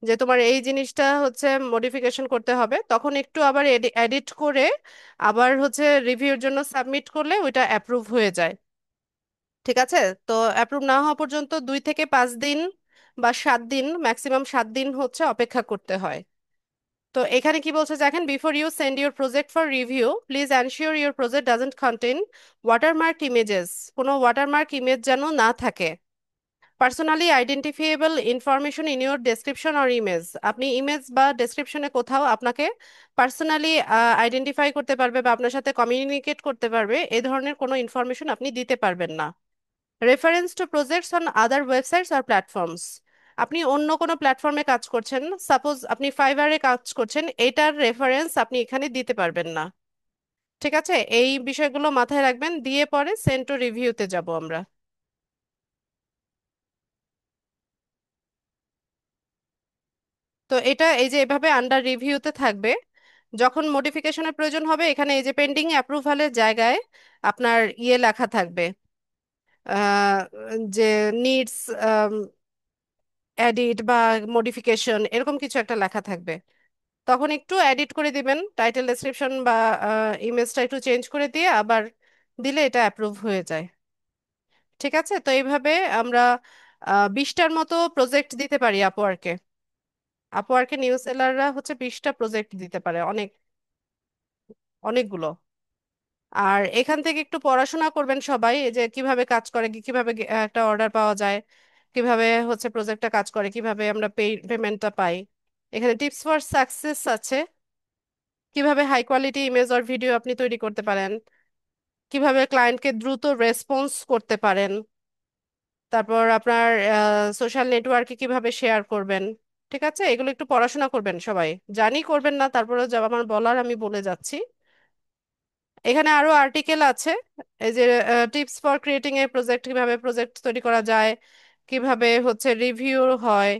যে তোমার এই জিনিসটা হচ্ছে মডিফিকেশন করতে হবে, তখন একটু আবার এডিট করে আবার হচ্ছে রিভিউর জন্য সাবমিট করলে ওইটা অ্যাপ্রুভ হয়ে যায়। ঠিক আছে, তো অ্যাপ্রুভ না হওয়া পর্যন্ত 2 থেকে 5 দিন বা 7 দিন, ম্যাক্সিমাম 7 দিন হচ্ছে অপেক্ষা করতে হয়। তো এখানে কি বলছে দেখেন, before you send your project for review please ensure your project doesn't contain watermark images, কোনো ওয়াটারমার্ক ইমেজ যেন না থাকে। Personally identifiable information in your description or image. আপনি ইমেজ বা ডেসক্রিপশনে কোথাও আপনাকে পার্সোনালি আইডেন্টিফাই করতে পারবে বা আপনার সাথে কমিউনিকেট করতে পারবে এই ধরনের কোনো ইনফরমেশন আপনি দিতে পারবেন না। Reference to projects on other websites আর প্ল্যাটফর্মস। আপনি অন্য কোনো প্ল্যাটফর্মে কাজ করছেন, সাপোজ আপনি ফাইবারে কাজ করছেন, এটার রেফারেন্স আপনি এখানে দিতে পারবেন না। ঠিক আছে, এই বিষয়গুলো মাথায় রাখবেন, দিয়ে পরে সেন্ড টু রিভিউতে যাব আমরা। তো এটা এই যে এভাবে আন্ডার রিভিউতে থাকবে। যখন মডিফিকেশনের প্রয়োজন হবে এখানে এই যে পেন্ডিং অ্যাপ্রুভালের জায়গায় আপনার ইয়ে লেখা থাকবে, আহ, যে নিডস এডিট বা মডিফিকেশন এরকম কিছু একটা লেখা থাকবে। তখন একটু এডিট করে দিবেন, টাইটেল ডেসক্রিপশন বা ইমেজটা একটু চেঞ্জ করে দিয়ে আবার দিলে এটা অ্যাপ্রুভ হয়ে যায়। ঠিক আছে, তো এইভাবে আমরা 20টার মতো প্রজেক্ট দিতে পারি আপওয়ার্কে। আপওয়ার্কে নিউ সেলাররা হচ্ছে 20টা প্রজেক্ট দিতে পারে, অনেক অনেকগুলো। আর এখান থেকে একটু পড়াশোনা করবেন সবাই, এই যে কিভাবে কাজ করে, কিভাবে একটা অর্ডার পাওয়া যায়, কিভাবে হচ্ছে প্রজেক্টটা কাজ করে, কিভাবে আমরা পেমেন্টটা পাই। এখানে টিপস ফর সাকসেস আছে, কিভাবে হাই কোয়ালিটি ইমেজ আর ভিডিও আপনি তৈরি করতে পারেন, কিভাবে ক্লায়েন্টকে দ্রুত রেসপন্স করতে পারেন, তারপর আপনার সোশ্যাল নেটওয়ার্কে কিভাবে শেয়ার করবেন। ঠিক আছে, এগুলো একটু পড়াশোনা করবেন সবাই। জানি করবেন না, তারপরেও যা আমার বলার আমি বলে যাচ্ছি। এখানে আরো আর্টিকেল আছে, এই যে tips for creating a project, কিভাবে প্রজেক্ট তৈরি করা যায়, কিভাবে হচ্ছে রিভিউ হয়।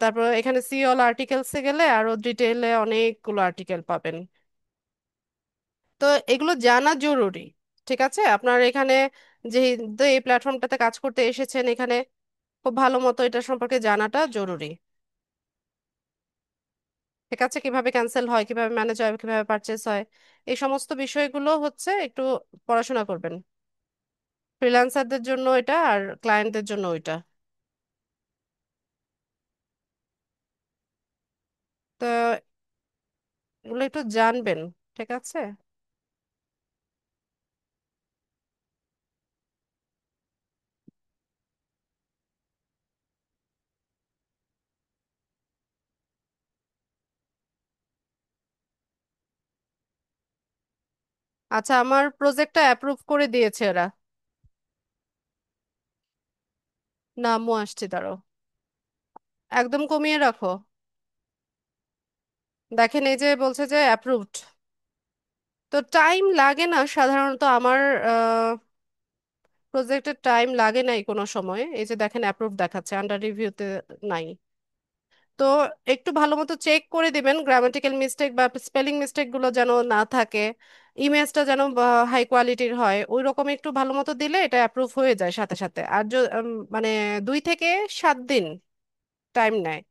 তারপর এখানে সি অল আর্টিকেলসে গেলে আরো ডিটেইলে অনেকগুলো আর্টিকেল পাবেন। তো এগুলো জানা জরুরি। ঠিক আছে, আপনার এখানে যে এই প্ল্যাটফর্মটাতে কাজ করতে এসেছেন, এখানে খুব ভালো মতো এটা সম্পর্কে জানাটা জরুরি। ঠিক আছে, কিভাবে ক্যান্সেল হয়, কিভাবে ম্যানেজ হয়, কিভাবে পারচেস হয়, এই সমস্ত বিষয়গুলো হচ্ছে একটু পড়াশোনা করবেন। ফ্রিল্যান্সারদের জন্য এটা আর ক্লায়েন্টদের জন্য ওইটা। তো এগুলো একটু জানবেন। ঠিক আছে। আচ্ছা, আমার প্রজেক্টটা অ্যাপ্রুভ করে দিয়েছে এরা। নামও আসছে, দাঁড়াও, একদম কমিয়ে রাখো। দেখেন এই যে বলছে যে অ্যাপ্রুভড। তো টাইম লাগে না সাধারণত আমার প্রজেক্টের, টাইম লাগে নাই কোনো সময়। এই যে দেখেন অ্যাপ্রুভ দেখাচ্ছে, আন্ডার রিভিউতে নাই। তো একটু ভালো মতো চেক করে দিবেন, গ্রামাটিক্যাল মিস্টেক বা স্পেলিং মিস্টেক গুলো যেন না থাকে, ইমেজটা যেন হাই কোয়ালিটির হয়, ওই রকম একটু ভালো মতো দিলে এটা অ্যাপ্রুভ হয়ে যায় সাথে সাথে। আর মানে 2 থেকে 7 দিন টাইম নেয়।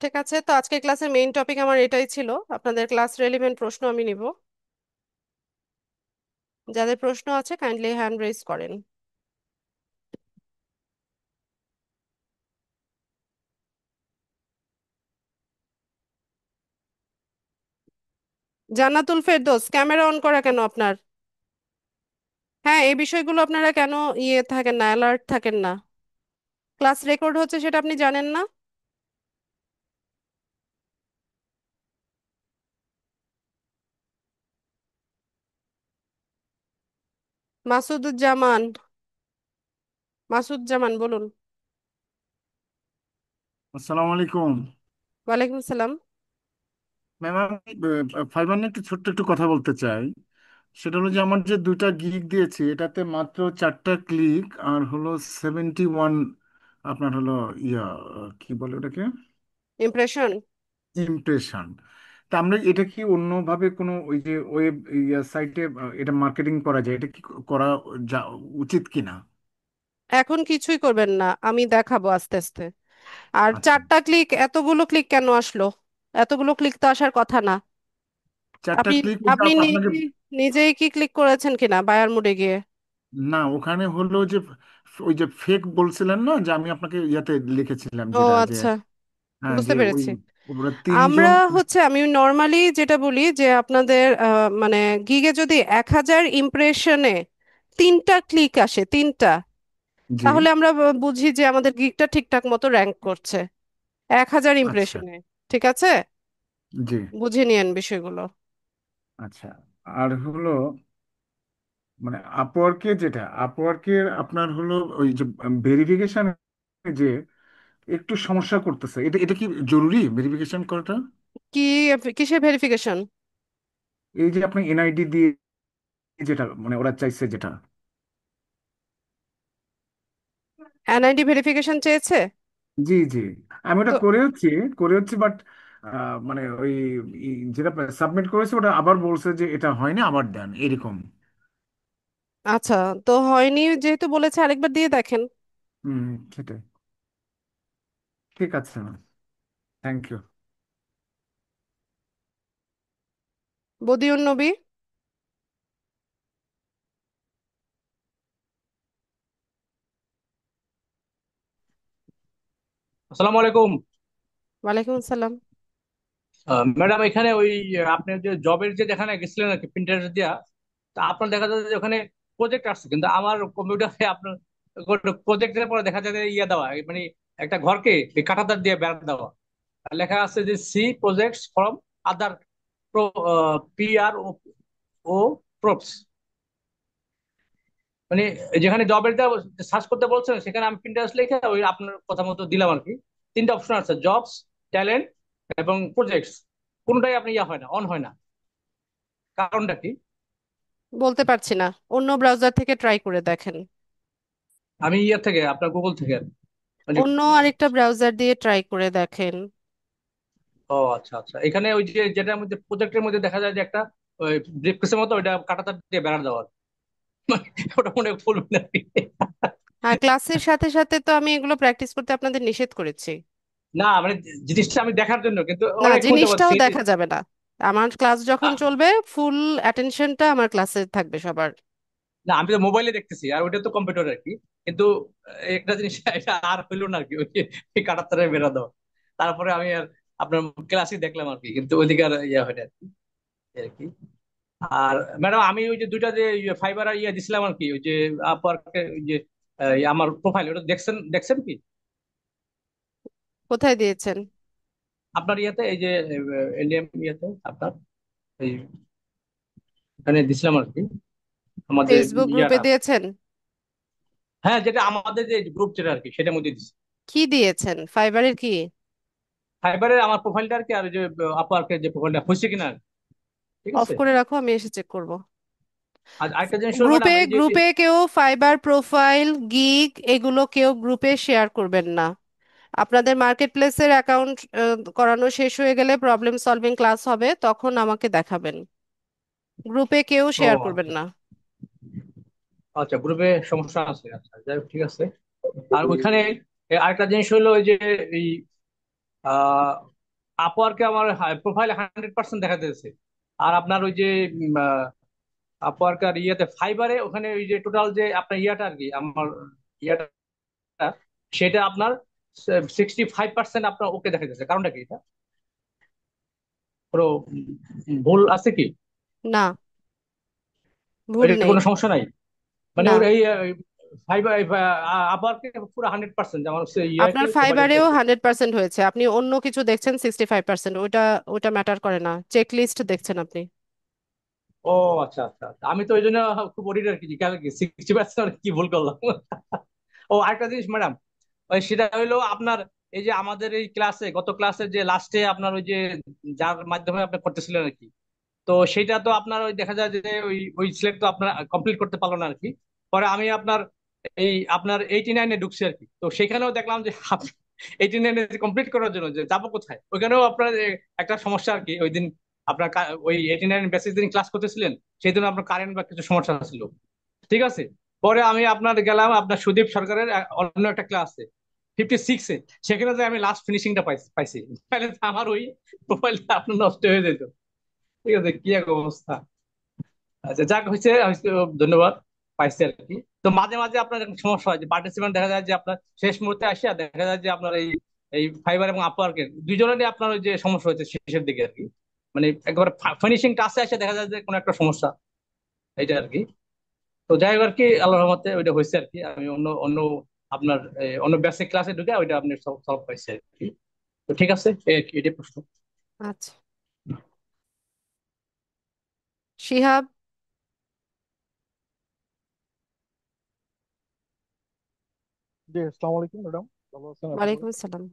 ঠিক আছে, তো আজকের ক্লাসের মেইন টপিক আমার এটাই ছিল। আপনাদের ক্লাস রেলিভেন্ট প্রশ্ন আমি নিব। যাদের প্রশ্ন আছে কাইন্ডলি হ্যান্ড রেজ করেন। জান্নাতুল ফেরদৌস, ক্যামেরা অন করা কেন আপনার? হ্যাঁ, এই বিষয়গুলো আপনারা কেন ইয়ে থাকেন না, অ্যালার্ট থাকেন না? ক্লাস রেকর্ড হচ্ছে সেটা আপনি জানেন না? মাসুদুজ্জামান, মাসুদুজ্জামান বলুন। আসসালামু আলাইকুম। ওয়ালাইকুম সালাম। ম্যাম, আমি ফাইবার নিয়ে একটু ছোট্ট একটু কথা বলতে চাই। সেটা হলো যে আমার যে দুইটা গিগ দিয়েছি এটাতে মাত্র 4টা ক্লিক আর হলো 71, আপনার হলো ইয়া কি বলে ওটাকে, ইমপ্রেশন। ইমপ্রেশন। তা আমরা এটা কি অন্যভাবে কোনো ওই যে ওয়েব সাইটে এটা মার্কেটিং করা যায়, এটা কি করা যা উচিত কিনা? এখন কিছুই করবেন না, আমি দেখাবো আস্তে আস্তে। আর আচ্ছা, 4টা ক্লিক, এতগুলো ক্লিক কেন আসলো? এতগুলো ক্লিক তো আসার কথা না। 4টা আপনি ক্লিক ওটা আপনি আপনাকে, নিজেই কি ক্লিক করেছেন কিনা বায়ার মোডে গিয়ে? না ওখানে হলো যে ওই যে ফেক বলছিলেন না, যে আমি আপনাকে ইয়াতে লিখেছিলাম ও যেটা যে, আচ্ছা, হ্যাঁ বুঝতে যে ওই পেরেছি। ওরা আমরা 3 জন। হচ্ছে আমি নর্মালি যেটা বলি যে আপনাদের মানে গিগে যদি 1000 ইমপ্রেশনে তিনটা ক্লিক আসে, তিনটা, জি। তাহলে আমরা বুঝি যে আমাদের গিগটা ঠিকঠাক মতো র্যাঙ্ক করছে 1,000 আচ্ছা। ইমপ্রেশনে। ঠিক আছে, জি। বুঝে নিয়েন বিষয়গুলো। আচ্ছা। আর হলো মানে আপওয়ার্কের আপনার হলো ওই যে ভেরিফিকেশন, যে একটু সমস্যা করতেছে, এটা এটা কি জরুরি ভেরিফিকেশন করাটা? কি, কিসের ভেরিফিকেশন? এই যে আপনি এনআইডি দিয়ে যেটা মানে ওরা চাইছে যেটা। এনআইডি ভেরিফিকেশন চেয়েছে? জি জি। আমি ওটা তো করে হচ্ছে বাট মানে ওই যেটা সাবমিট করেছে ওটা আবার বলছে যে এটা হয়নি, আবার দেন এরকম। আচ্ছা, তো হয়নি যেহেতু বলেছে, আরেকবার দিয়ে দেখেন। হুম, সেটাই। ঠিক আছে, থ্যাংক ইউ। বদিউন নবী। আসসালামু আলাইকুম। ওয়ালাইকুম আসসালাম। ম্যাডাম, এখানে ওই আপনি যে জবের যে যেখানে গেছিলেন আর কি প্রিন্টার দিয়া, তা আপনার দেখা যায় যে ওখানে প্রজেক্ট আসছে, কিন্তু আমার কম্পিউটারে আপনার প্রজেক্টের পরে দেখা যায় যে ইয়ে দেওয়া, মানে একটা ঘরকে এই কাঁটাতার দিয়ে বেড়া দেওয়া, আর লেখা আছে যে see projects from other P R O props. মানে যেখানে জবের সার্চ করতে বলছেন সেখানে আমি প্রিন্টারেস্ট লিখে ওই আপনার কথা মতো দিলাম আর কি। তিনটা অপশন আছে, জবস, ট্যালেন্ট এবং প্রজেক্টস। কোনটাই আপনি ইয়া হয় না, অন হয় না, কারণটা কি? বলতে পারছি না, অন্য ব্রাউজার থেকে ট্রাই করে দেখেন। আমি ইয়া থেকে আপনার গুগল থেকে আর কি। মানে অন্য আরেকটা ব্রাউজার দিয়ে ট্রাই করে দেখেন। ও আচ্ছা আচ্ছা, এখানে ওই যে যেটার মধ্যে প্রজেক্টের মধ্যে দেখা যায় যে একটা ওই ব্রিফকেসের মতো ওইটা কাঁটাতার দিয়ে বেড়া দেওয়ার ওটা মনে হয় ফুল আর কি। আর ক্লাসের সাথে সাথে তো আমি এগুলো প্র্যাকটিস করতে আপনাদের নিষেধ করেছি। না মানে জিনিসটা আমি দেখার জন্য, কিন্তু না, অনেক সময় যাবত জিনিসটাও সেই দেখা যাবে না। আমার ক্লাস যখন চলবে, ফুল অ্যাটেনশনটা আমার ক্লাসে থাকবে সবার। না, আমি তো মোবাইলে দেখতেছি আর ওইটা তো কম্পিউটার আর কি। কিন্তু একটা জিনিস এটা আর হইলো না আর কি, ওই যে কাটাতারে বেড়া দাও। তারপরে আমি আর আপনার ক্লাসই দেখলাম আর কি, কিন্তু ওইদিকে আর ইয়া হয় না আর কি, এই আর কি। আর ম্যাডাম, আমি ওই যে দুইটা যে ফাইবার আর ইয়া দিছিলাম আর কি, ওই যে আপওয়ার্কে ওই যে আমার প্রোফাইল ওটা দেখছেন দেখছেন কি কোথায় দিয়েছেন? আপনার ইয়াতে, এই যে এলডিএম ইয়াতে আপনার এই এখানে দিছিলাম আর কি, আমাদের ফেসবুক গ্রুপে ইয়াটা। দিয়েছেন? হ্যাঁ, যেটা আমাদের যে গ্রুপ যেটা আর কি, সেটার মধ্যে দিছি। কি দিয়েছেন, ফাইবারের কি? ফাইবারের আমার প্রোফাইলটা আর কি, আর ওই যে আপওয়ার্কের যে প্রোফাইলটা হয়েছে কিনা আর কি। ঠিক অফ আছে। করে রাখো, আমি এসে চেক করব। আর আরেকটা জিনিস হলো গ্রুপে ম্যাডাম, এই যে গ্রুপে কেউ ফাইবার প্রোফাইল, গিগ এগুলো কেউ গ্রুপে শেয়ার করবেন না। আপনাদের মার্কেট প্লেসের অ্যাকাউন্ট করানো শেষ হয়ে গেলে প্রবলেম সলভিং ক্লাস হবে, তখন আমাকে দেখাবেন। গ্রুপে কেউ ও শেয়ার করবেন আচ্ছা না। আচ্ছা, গ্রুপে সমস্যা আছে, আচ্ছা যাই হোক, ঠিক আছে। আর ওইখানে আরেকটা জিনিস হলো ওই যে এই আহ আপওয়ার্কে আমার প্রোফাইল 100% দেখা যাচ্ছে। আর আপনার ওই যে আপওয়ার্ক আর ইয়েতে ফাইবারে ওখানে ওই যে টোটাল যে আপনার ইয়াটা আর কি, আমার ইয়াটা, সেটা আপনার 65% আপনার ওকে দেখা যাচ্ছে। কারণটা কি? এটা কোনো ভুল আছে কি? না, ভুল এটা নেই। কোনো সমস্যা নাই? মানে না, ওর এই ফাইবার আপওয়ার্কে পুরো 100%, আমার ইয়াকে আপনার প্রোফাইলের ফাইবারেও ক্ষেত্রে। 100% হয়েছে, আপনি অন্য কিছু দেখছেন 65%, ওটা ওটা ম্যাটার করে না, চেক লিস্ট দেখছেন আপনি। ও আচ্ছা আচ্ছা আচ্ছা। আমি তো ওই জন্য খুব ওরিড আর কি, যে কেন কি 60% কি ভুল করলাম। ও আরেকটা জিনিস ম্যাডাম, ওই সেটা হইলো আপনার এই যে আমাদের এই ক্লাসে, গত ক্লাসে যে লাস্টে আপনার ওই যে যার মাধ্যমে আপনি করতেছিলেন আর কি, তো সেটা তো আপনার ওই দেখা যায় যে ওই ওই সিলেক্ট তো আপনার কমপ্লিট করতে পারলো না আর কি। পরে আমি আপনার এই আপনার 89-এ ঢুকছি আর কি, তো সেখানেও দেখলাম যে 89-এ কমপ্লিট করার জন্য যে যাবো কোথায়, ওইখানেও আপনার একটা সমস্যা আর কি। ওই দিন আপনার ওই 89 বেসিক দিন ক্লাস করতেছিলেন, সেই দিন আপনার কারেন্ট বা কিছু সমস্যা ছিল। ঠিক আছে। পরে আমি আপনার গেলাম আপনার সুদীপ সরকারের অন্য একটা ক্লাসে 56-এ, সেখানে যে আমি লাস্ট ফিনিশিংটা পাইছি পাইছি। তাহলে তো আমার ওই প্রোফাইলটা আপনার নষ্ট হয়ে যেত। ঠিক আছে, কি এক অবস্থা। আচ্ছা যাক, হয়েছে হয়েছে, ধন্যবাদ, পাইছি আর কি। তো মাঝে মাঝে আপনার এরকম সমস্যা হয় যে পার্টিসিপেন্ট দেখা যায় যে আপনার শেষ মুহূর্তে আসিয়া দেখা যায় যে আপনার এই এই ফাইবার এবং আপওয়ার্কের দুইজনেরই আপনার ওই যে সমস্যা হয়েছে শেষের দিকে আর কি। মানে একেবারে ফিনিশিং টাচে এসে দেখা যায় যে কোনো একটা সমস্যা, এইটা আর কি। তো যাই হোক আর কি, আল্লাহর রহমতে ওইটা হয়েছে আর কি। আমি অন্য অন্য আপনার অন্য বেসিক ক্লাসে ঢুকে ওইটা আপনি সলভ পাইছে আর কি। তো ঠিক আছে, এই আর কি, এটাই প্রশ্ন। আচ্ছা, শিহাব। জি, আসসালামু আলাইকুম ম্যাডাম। ভালো আছেন আশা করি। ওয়ালাইকুম আসসালাম।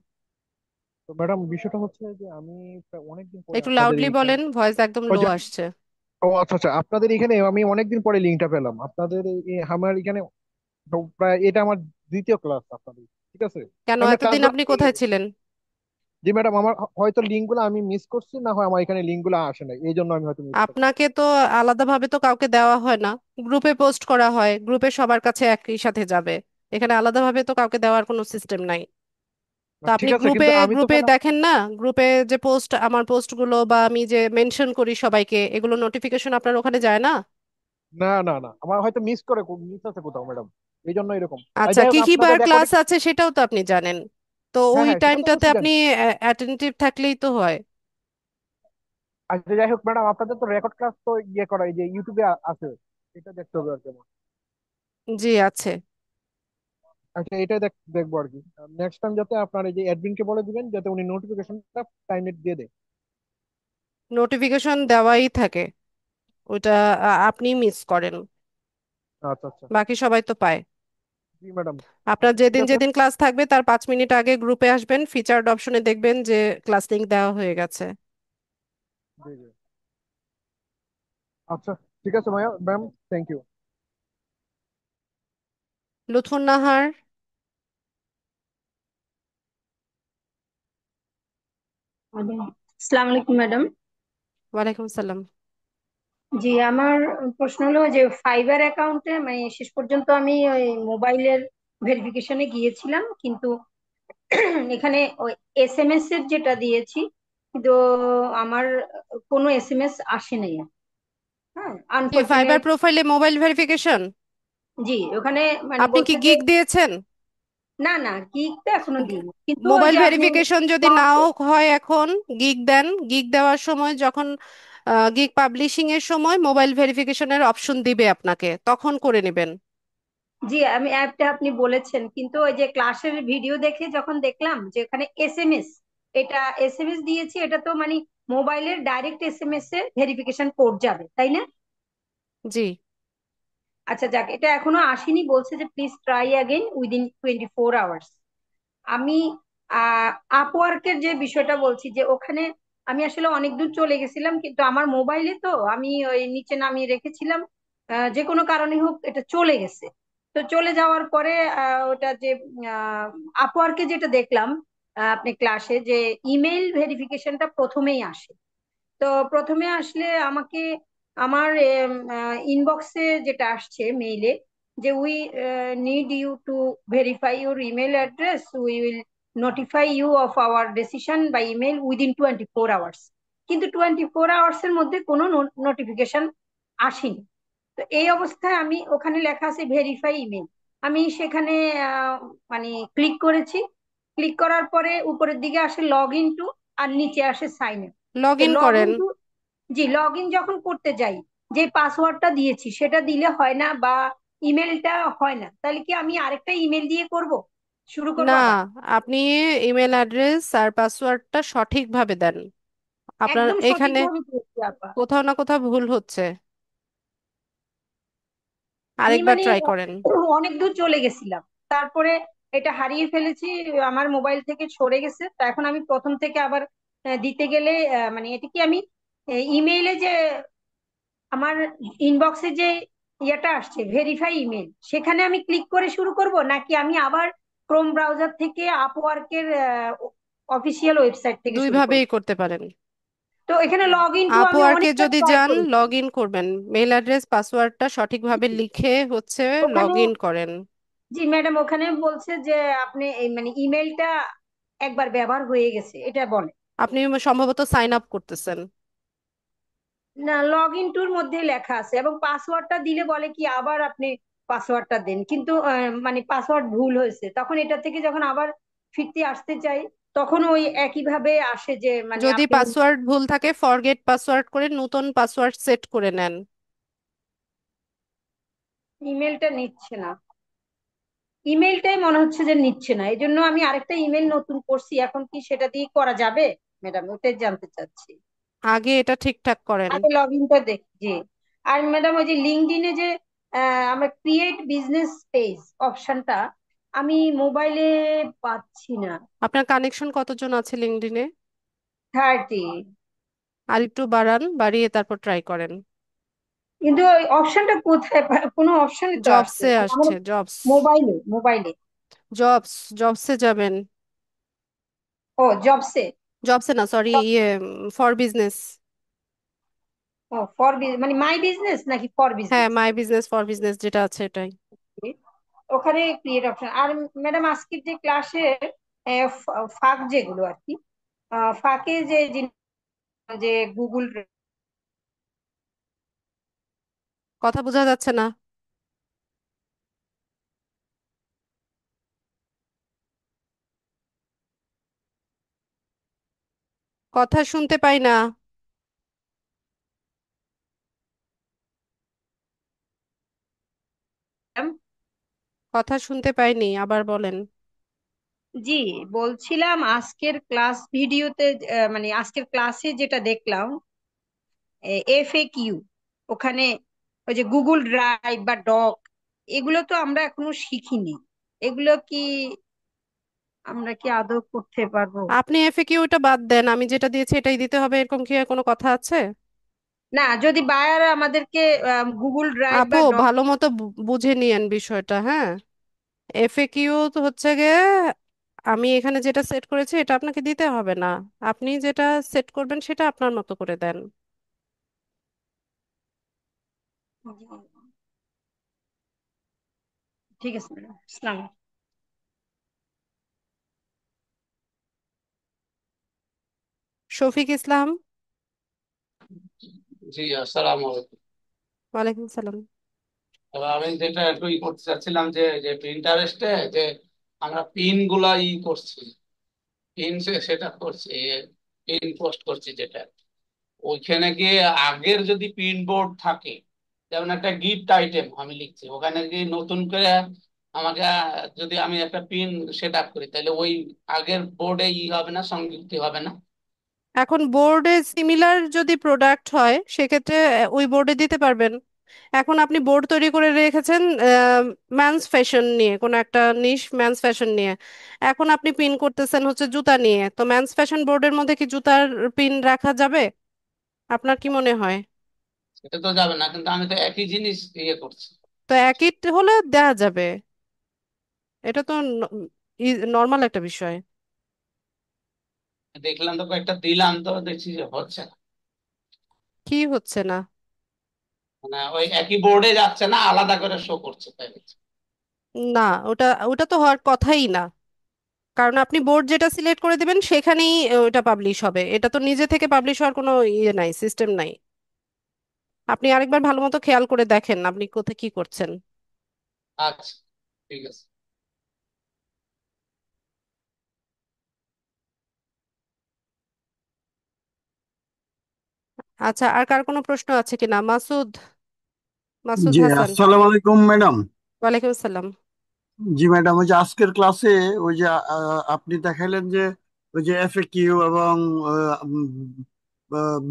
তো ম্যাডাম, বিষয়টা হচ্ছে যে আমি প্রায় অনেকদিন পরে একটু আপনাদের লাউডলি এইখানে, বলেন, ভয়েস একদম ওই লো যে, আসছে। ও আচ্ছা আচ্ছা, আপনাদের এখানে আমি অনেকদিন পরে লিঙ্কটা পেলাম আপনাদের আমার এখানে। তো প্রায় এটা আমার দ্বিতীয় ক্লাস আপনাদের, ঠিক আছে। কেন, আমি এতদিন ক্লাসগুলো আপনি পেয়ে কোথায় গেছি। ছিলেন? জি ম্যাডাম, আমার হয়তো লিঙ্কগুলো আমি মিস করছি, না হয় আমার এখানে লিঙ্কগুলো আসে না, এই জন্য আমি হয়তো মিস করছি। আপনাকে তো আলাদাভাবে তো কাউকে দেওয়া হয় না, গ্রুপে পোস্ট করা হয়, গ্রুপে সবার কাছে একই সাথে যাবে। এখানে আলাদাভাবে তো কাউকে দেওয়ার কোনো সিস্টেম নাই। তো আপনি ঠিক আছে, গ্রুপে কিন্তু আমি তো গ্রুপে ম্যাডাম, দেখেন না? গ্রুপে যে পোস্ট, আমার পোস্টগুলো বা আমি যে মেনশন করি সবাইকে, এগুলো নোটিফিকেশন আপনার ওখানে যায় না? না না না, আমার হয়তো মিস আছে কোথাও ম্যাডাম, এই জন্য এরকম। আর আচ্ছা, যাই হোক, কি কি আপনাদের বার ক্লাস রেকর্ডিং। আছে সেটাও তো আপনি জানেন। তো হ্যাঁ ওই হ্যাঁ, সেটা তো টাইমটাতে অবশ্যই আপনি জানি। অ্যাটেন্টিভ থাকলেই তো হয়। আচ্ছা, যাই হোক ম্যাডাম, আপনাদের তো রেকর্ড ক্লাস তো ইয়ে করা, এই যে ইউটিউবে আছে, এটা দেখতে হবে আর কি আমার। জি আছে। আচ্ছা, এটা দেখবো আর কি। নেক্সট টাইম যাতে আপনার এই যে অ্যাডমিনকে বলে দিবেন যাতে উনি নোটিফিকেশনটা টাইমে দিয়ে দেয়। নোটিফিকেশন দেওয়াই থাকে, ওইটা আপনি মিস করেন, আচ্ছা আচ্ছা। বাকি সবাই তো পায়। জি ম্যাডাম। আপনার আচ্ছা, ঠিক যেদিন আছে। যেদিন ক্লাস থাকবে তার 5 মিনিট আগে গ্রুপে আসবেন, ফিচার্ড অপশনে দেখবেন যে ক্লাস লিংক দেওয়া হয়ে গেছে। জি জি। আচ্ছা, ঠিক আছে ভাইয়া, ম্যাম, থ্যাংক ইউ। লুৎফুন্নাহার। আসসালামু আলাইকুম ম্যাডাম। ওয়ালাইকুম সালাম। জি, আমার প্রশ্ন হলো যে ফাইবার অ্যাকাউন্টে মানে শেষ পর্যন্ত আমি ওই মোবাইলের ভেরিফিকেশনে গিয়েছিলাম, কিন্তু এখানে ওই এসএমএস এর যেটা দিয়েছি, কিন্তু আমার কোনো এসএমএস আসে নাই। হ্যাঁ, কি ফাইবার আনফরচুনেট। প্রোফাইলে মোবাইল ভেরিফিকেশন? জি, ওখানে মানে আপনি কি বলছে যে গিগ দিয়েছেন? না না, গিগ তো এখনো দিইনি, কিন্তু ওই মোবাইল যে আপনি ভেরিফিকেশন যদি নাও হয় এখন, গিগ দেন। গিগ দেওয়ার সময় যখন গিগ পাবলিশিং এর সময় মোবাইল ভেরিফিকেশনের অপশন দিবে আপনাকে, তখন করে নেবেন। জি, আমি অ্যাপটা আপনি বলেছেন, কিন্তু ওই যে ক্লাসের ভিডিও দেখে যখন দেখলাম যে এখানে এসএমএস, এটা এসএমএস দিয়েছি, এটা তো মানে মোবাইলের ডাইরেক্ট এসএমএস এ ভেরিফিকেশন কোড যাবে, তাই না? জি। আচ্ছা যাক, এটা এখনো আসেনি, বলছে যে please try again within 24 hours. আমি আপওয়ার্কের যে বিষয়টা বলছি, যে ওখানে আমি আসলে অনেক দূর চলে গেছিলাম, কিন্তু আমার মোবাইলে তো আমি ওই নিচে নামিয়ে রেখেছিলাম, যে কোনো কারণে হোক এটা চলে গেছে। তো চলে যাওয়ার পরে ওটা যে আপওয়ার্কে যেটা দেখলাম, আপনি ক্লাসে যে ইমেইল ভেরিফিকেশনটা প্রথমেই আসে। তো প্রথমে আসলে আমাকে আমার ইনবক্সে যেটা আসছে মেইলে, যে we need you to verify your email address, we will notify you of our decision by email within 24 hours. কিন্তু 24 আওয়ার্স এর মধ্যে কোনো নোটিফিকেশন আসেনি। তো এই অবস্থায় আমি, ওখানে লেখা আছে ভেরিফাই ইমেল, আমি সেখানে আহ, মানে ক্লিক করেছি। ক্লিক করার পরে উপরের দিকে আসে লগ ইন টু, আর নিচে আসে সাইন আপ। লগ তো ইন লগ করেন। ইন টু, জি, লগ ইন যখন করতে যাই, যে পাসওয়ার্ডটা দিয়েছি সেটা দিলে হয় না, বা ইমেলটা হয় না, তাহলে কি আমি আরেকটা ইমেল দিয়ে করব, শুরু করব না, আবার? আপনি ইমেল অ্যাড্রেস আর পাসওয়ার্ডটা সঠিকভাবে দেন। আপনার একদম এখানে সঠিকভাবে করেছি আপা। কোথাও না কোথাও ভুল হচ্ছে, আমি আরেকবার মানে ট্রাই করেন। অনেক দূর চলে গেছিলাম, তারপরে এটা হারিয়ে ফেলেছি, আমার মোবাইল থেকে সরে গেছে। তো এখন আমি প্রথম থেকে আবার দিতে গেলে মানে এটা কি আমি ইমেইলে যে আমার ইনবক্সে যে ইয়েটা আসছে ভেরিফাই ইমেল, সেখানে আমি ক্লিক করে শুরু করব, নাকি আমি আবার ক্রোম ব্রাউজার থেকে আপওয়ার্কের অফিসিয়াল ওয়েবসাইট থেকে দুই শুরু করব? ভাবেই করতে পারেন। তো এখানে লগ ইন টু আমি আপওয়ার্কে অনেকবার যদি ট্রাই যান, করেছি। লগ ইন করবেন, মেল অ্যাড্রেস পাসওয়ার্ডটা সঠিকভাবে লিখে হচ্ছে লগ ওখানে, ইন করেন। জি ম্যাডাম, ওখানে বলছে যে আপনি এই মানে ইমেলটা একবার ব্যবহার হয়ে গেছে এটা বলে। আপনি সম্ভবত সাইন আপ করতেছেন। না, লগ ইন টুর মধ্যে লেখা আছে, এবং পাসওয়ার্ডটা দিলে বলে কি আবার আপনি পাসওয়ার্ডটা দেন, কিন্তু মানে পাসওয়ার্ড ভুল হয়েছে, তখন এটা থেকে যখন আবার ফিরতে আসতে চাই, তখন ওই একইভাবে আসে যে মানে যদি আপনি পাসওয়ার্ড ভুল থাকে, ফরগেট পাসওয়ার্ড করে নতুন পাসওয়ার্ড সেট করে নেন। ইমেলটা নিচ্ছে না, ইমেলটাই মনে হচ্ছে যে নিচ্ছে না, এই জন্য আমি আরেকটা ইমেল নতুন করছি। এখন কি সেটা দিয়ে করা যাবে ম্যাডাম? ওটাই জানতে চাচ্ছি। আগে এটা ঠিকঠাক করেন। আগে লগ ইনটা দেখি জি। আর ম্যাডাম ওই যে লিঙ্কডইনে যে আমরা ক্রিয়েট বিজনেস পেজ অপশনটা আমি মোবাইলে পাচ্ছি না। আপনার কানেকশন কতজন আছে লিঙ্কডইনে? 30। আর একটু বাড়ান, বাড়িয়ে তারপর ট্রাই করেন। কিন্তু ওই অপশনটা কোথায় কোনো অপশনই তো আসছে জবসে না মানে আমার আসছে, জবস। মোবাইলে মোবাইলে। জবসে যাবেন। ও জবসে। জবসে না, সরি, ইয়ে, ফর বিজনেস। ও ফর মানে মাই বিজনেস নাকি ফর হ্যাঁ, business? My business for business যেটা আছে এটাই। ওখানে ক্রিয়েট অপশন। আর ম্যাডাম আজকের যে ক্লাসে ফাঁক যেগুলো আর কি, ফাঁকে যে যে গুগল। কথা বোঝা যাচ্ছে না। কথা শুনতে পাই না। কথা শুনতে পাইনি, আবার বলেন। জি, বলছিলাম আজকের ক্লাস ভিডিওতে মানে আজকের ক্লাসে যেটা দেখলাম FAQ, ওখানে ওই যে গুগল ড্রাইভ বা ডক, এগুলো তো আমরা এখনো শিখিনি। এগুলো কি আমরা কি আদৌ করতে পারবো? আপনি এফএকিউ ওটা বাদ দেন, আমি যেটা দিয়েছি এটাই দিতে হবে, এরকম কি আর কোনো কথা আছে? না, যদি বায়ার আমাদেরকে গুগল ড্রাইভ আপু, বা ডক। ভালো মতো বুঝে নিয়েন বিষয়টা, হ্যাঁ। এফএকিউ তো হচ্ছে গিয়ে, আমি এখানে যেটা সেট করেছি এটা আপনাকে দিতে হবে না। আপনি যেটা সেট করবেন সেটা আপনার মতো করে দেন। ঠিক আছে ম্যাডাম, ইসলাম। শফিক ইসলাম। জি, আসসালামু আলাইকুম। ওয়ালাইকুম সালাম। এবার আমি যেটা একটু করতে চাচ্ছিলাম যে যে প্রিন্টারেস্টে যে আমরা পিন গুলা করছি, পিন সেট আপ করছি, পিন পোস্ট করছি, যেটা ওইখানে গিয়ে আগের যদি পিন বোর্ড থাকে, যেমন একটা গিফট আইটেম আমি লিখছি, ওখানে গিয়ে নতুন করে আমাকে যদি আমি একটা পিন সেট আপ করি, তাহলে ওই আগের বোর্ডে হবে না, সংযুক্তি হবে না? এখন বোর্ডে সিমিলার যদি প্রোডাক্ট হয় সেক্ষেত্রে ওই বোর্ডে দিতে পারবেন। এখন আপনি বোর্ড তৈরি করে রেখেছেন ম্যানস ফ্যাশন নিয়ে, কোনো একটা নিশ ম্যানস ফ্যাশন নিয়ে। এখন আপনি পিন করতেছেন হচ্ছে জুতা নিয়ে, তো ম্যানস ফ্যাশন বোর্ডের মধ্যে কি জুতার পিন রাখা যাবে? আপনার কি মনে হয়? সেটা তো যাবে না, কিন্তু আমি তো একই জিনিস করছি। তো একই হলে দেয়া যাবে। এটা তো নর্মাল একটা বিষয়। দেখলাম তো কয়েকটা দিলাম, তো দেখছি যে হচ্ছে না। কি হচ্ছে না? মানে ওই একই বোর্ডে যাচ্ছে না, আলাদা করে শো করছে, তাই বলছে। না, ওটা ওটা তো হওয়ার কথাই না। কারণ আপনি বোর্ড যেটা সিলেক্ট করে দিবেন সেখানেই ওটা পাবলিশ হবে, এটা তো নিজে থেকে পাবলিশ হওয়ার কোনো ইয়ে নাই, সিস্টেম নাই। আপনি আরেকবার ভালো মতো খেয়াল করে দেখেন আপনি কোথায় কি করছেন। আচ্ছা, ঠিক আছে। আচ্ছা, আর কার কোনো প্রশ্ন আছে কিনা? মাসুদ, মাসুদ জি, হাসান। আসসালামু আলাইকুম ম্যাডাম। ওয়ালাইকুম আসসালাম। জি ম্যাডাম, ওই যে আজকের ক্লাসে ওই যে আপনি দেখাইলেন যে ওই যে এফএকিউ এবং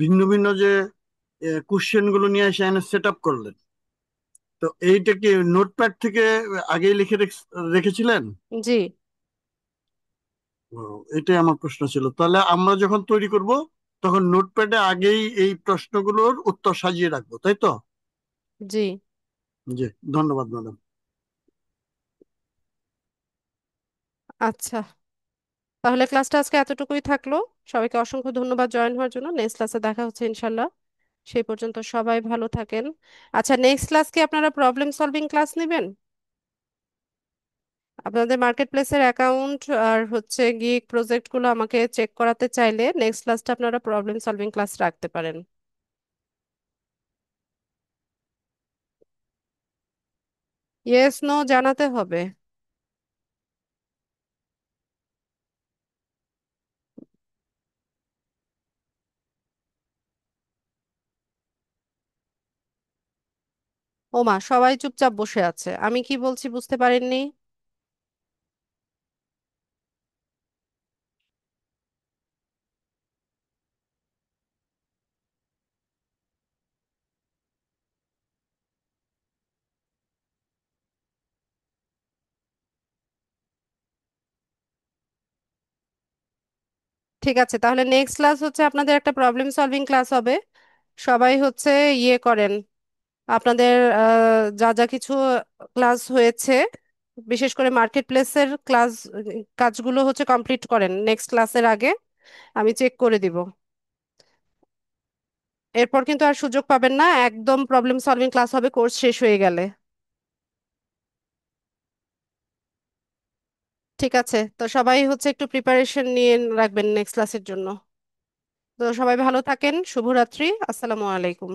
ভিন্ন ভিন্ন যে কোশ্চেন গুলো নিয়ে এসে সেট আপ করলেন, তো এইটা কি নোটপ্যাড থেকে আগেই লিখে রেখেছিলেন? জি। ও, এটাই আমার প্রশ্ন ছিল। তাহলে আমরা যখন তৈরি করব তখন নোটপ্যাডে আগেই এই প্রশ্নগুলোর উত্তর সাজিয়ে রাখবো, তাই তো? জি। জি, ধন্যবাদ ম্যাডাম। আচ্ছা, তাহলে ক্লাসটা আজকে এতটুকুই থাকলো। সবাইকে অসংখ্য ধন্যবাদ জয়েন হওয়ার জন্য। নেক্সট ক্লাসে দেখা হচ্ছে ইনশাল্লাহ। সেই পর্যন্ত সবাই ভালো থাকেন। আচ্ছা, নেক্সট ক্লাস কি আপনারা প্রবলেম সলভিং ক্লাস নেবেন? আপনাদের মার্কেট প্লেসের অ্যাকাউন্ট আর হচ্ছে গিগ প্রজেক্টগুলো আমাকে চেক করাতে চাইলে নেক্সট ক্লাসটা আপনারা প্রবলেম সলভিং ক্লাস রাখতে পারেন। ইয়েস নো জানাতে হবে। ওমা, সবাই চুপচাপ বসে আছে, আমি কি বলছি বুঝতে পারেননি? ঠিক আছে, তাহলে নেক্সট ক্লাস হচ্ছে আপনাদের একটা প্রবলেম সলভিং ক্লাস হবে। সবাই হচ্ছে ইয়ে করেন, আপনাদের যা যা কিছু ক্লাস হয়েছে, বিশেষ করে মার্কেট প্লেসের ক্লাস কাজগুলো হচ্ছে কমপ্লিট করেন নেক্সট ক্লাসের আগে, আমি চেক করে দিব। এরপর কিন্তু আর সুযোগ পাবেন না, একদম প্রবলেম সলভিং ক্লাস হবে কোর্স শেষ হয়ে গেলে। ঠিক আছে, তো সবাই হচ্ছে একটু প্রিপারেশন নিয়ে রাখবেন নেক্সট ক্লাসের জন্য। তো সবাই ভালো থাকেন, শুভরাত্রি, আসসালামু আলাইকুম।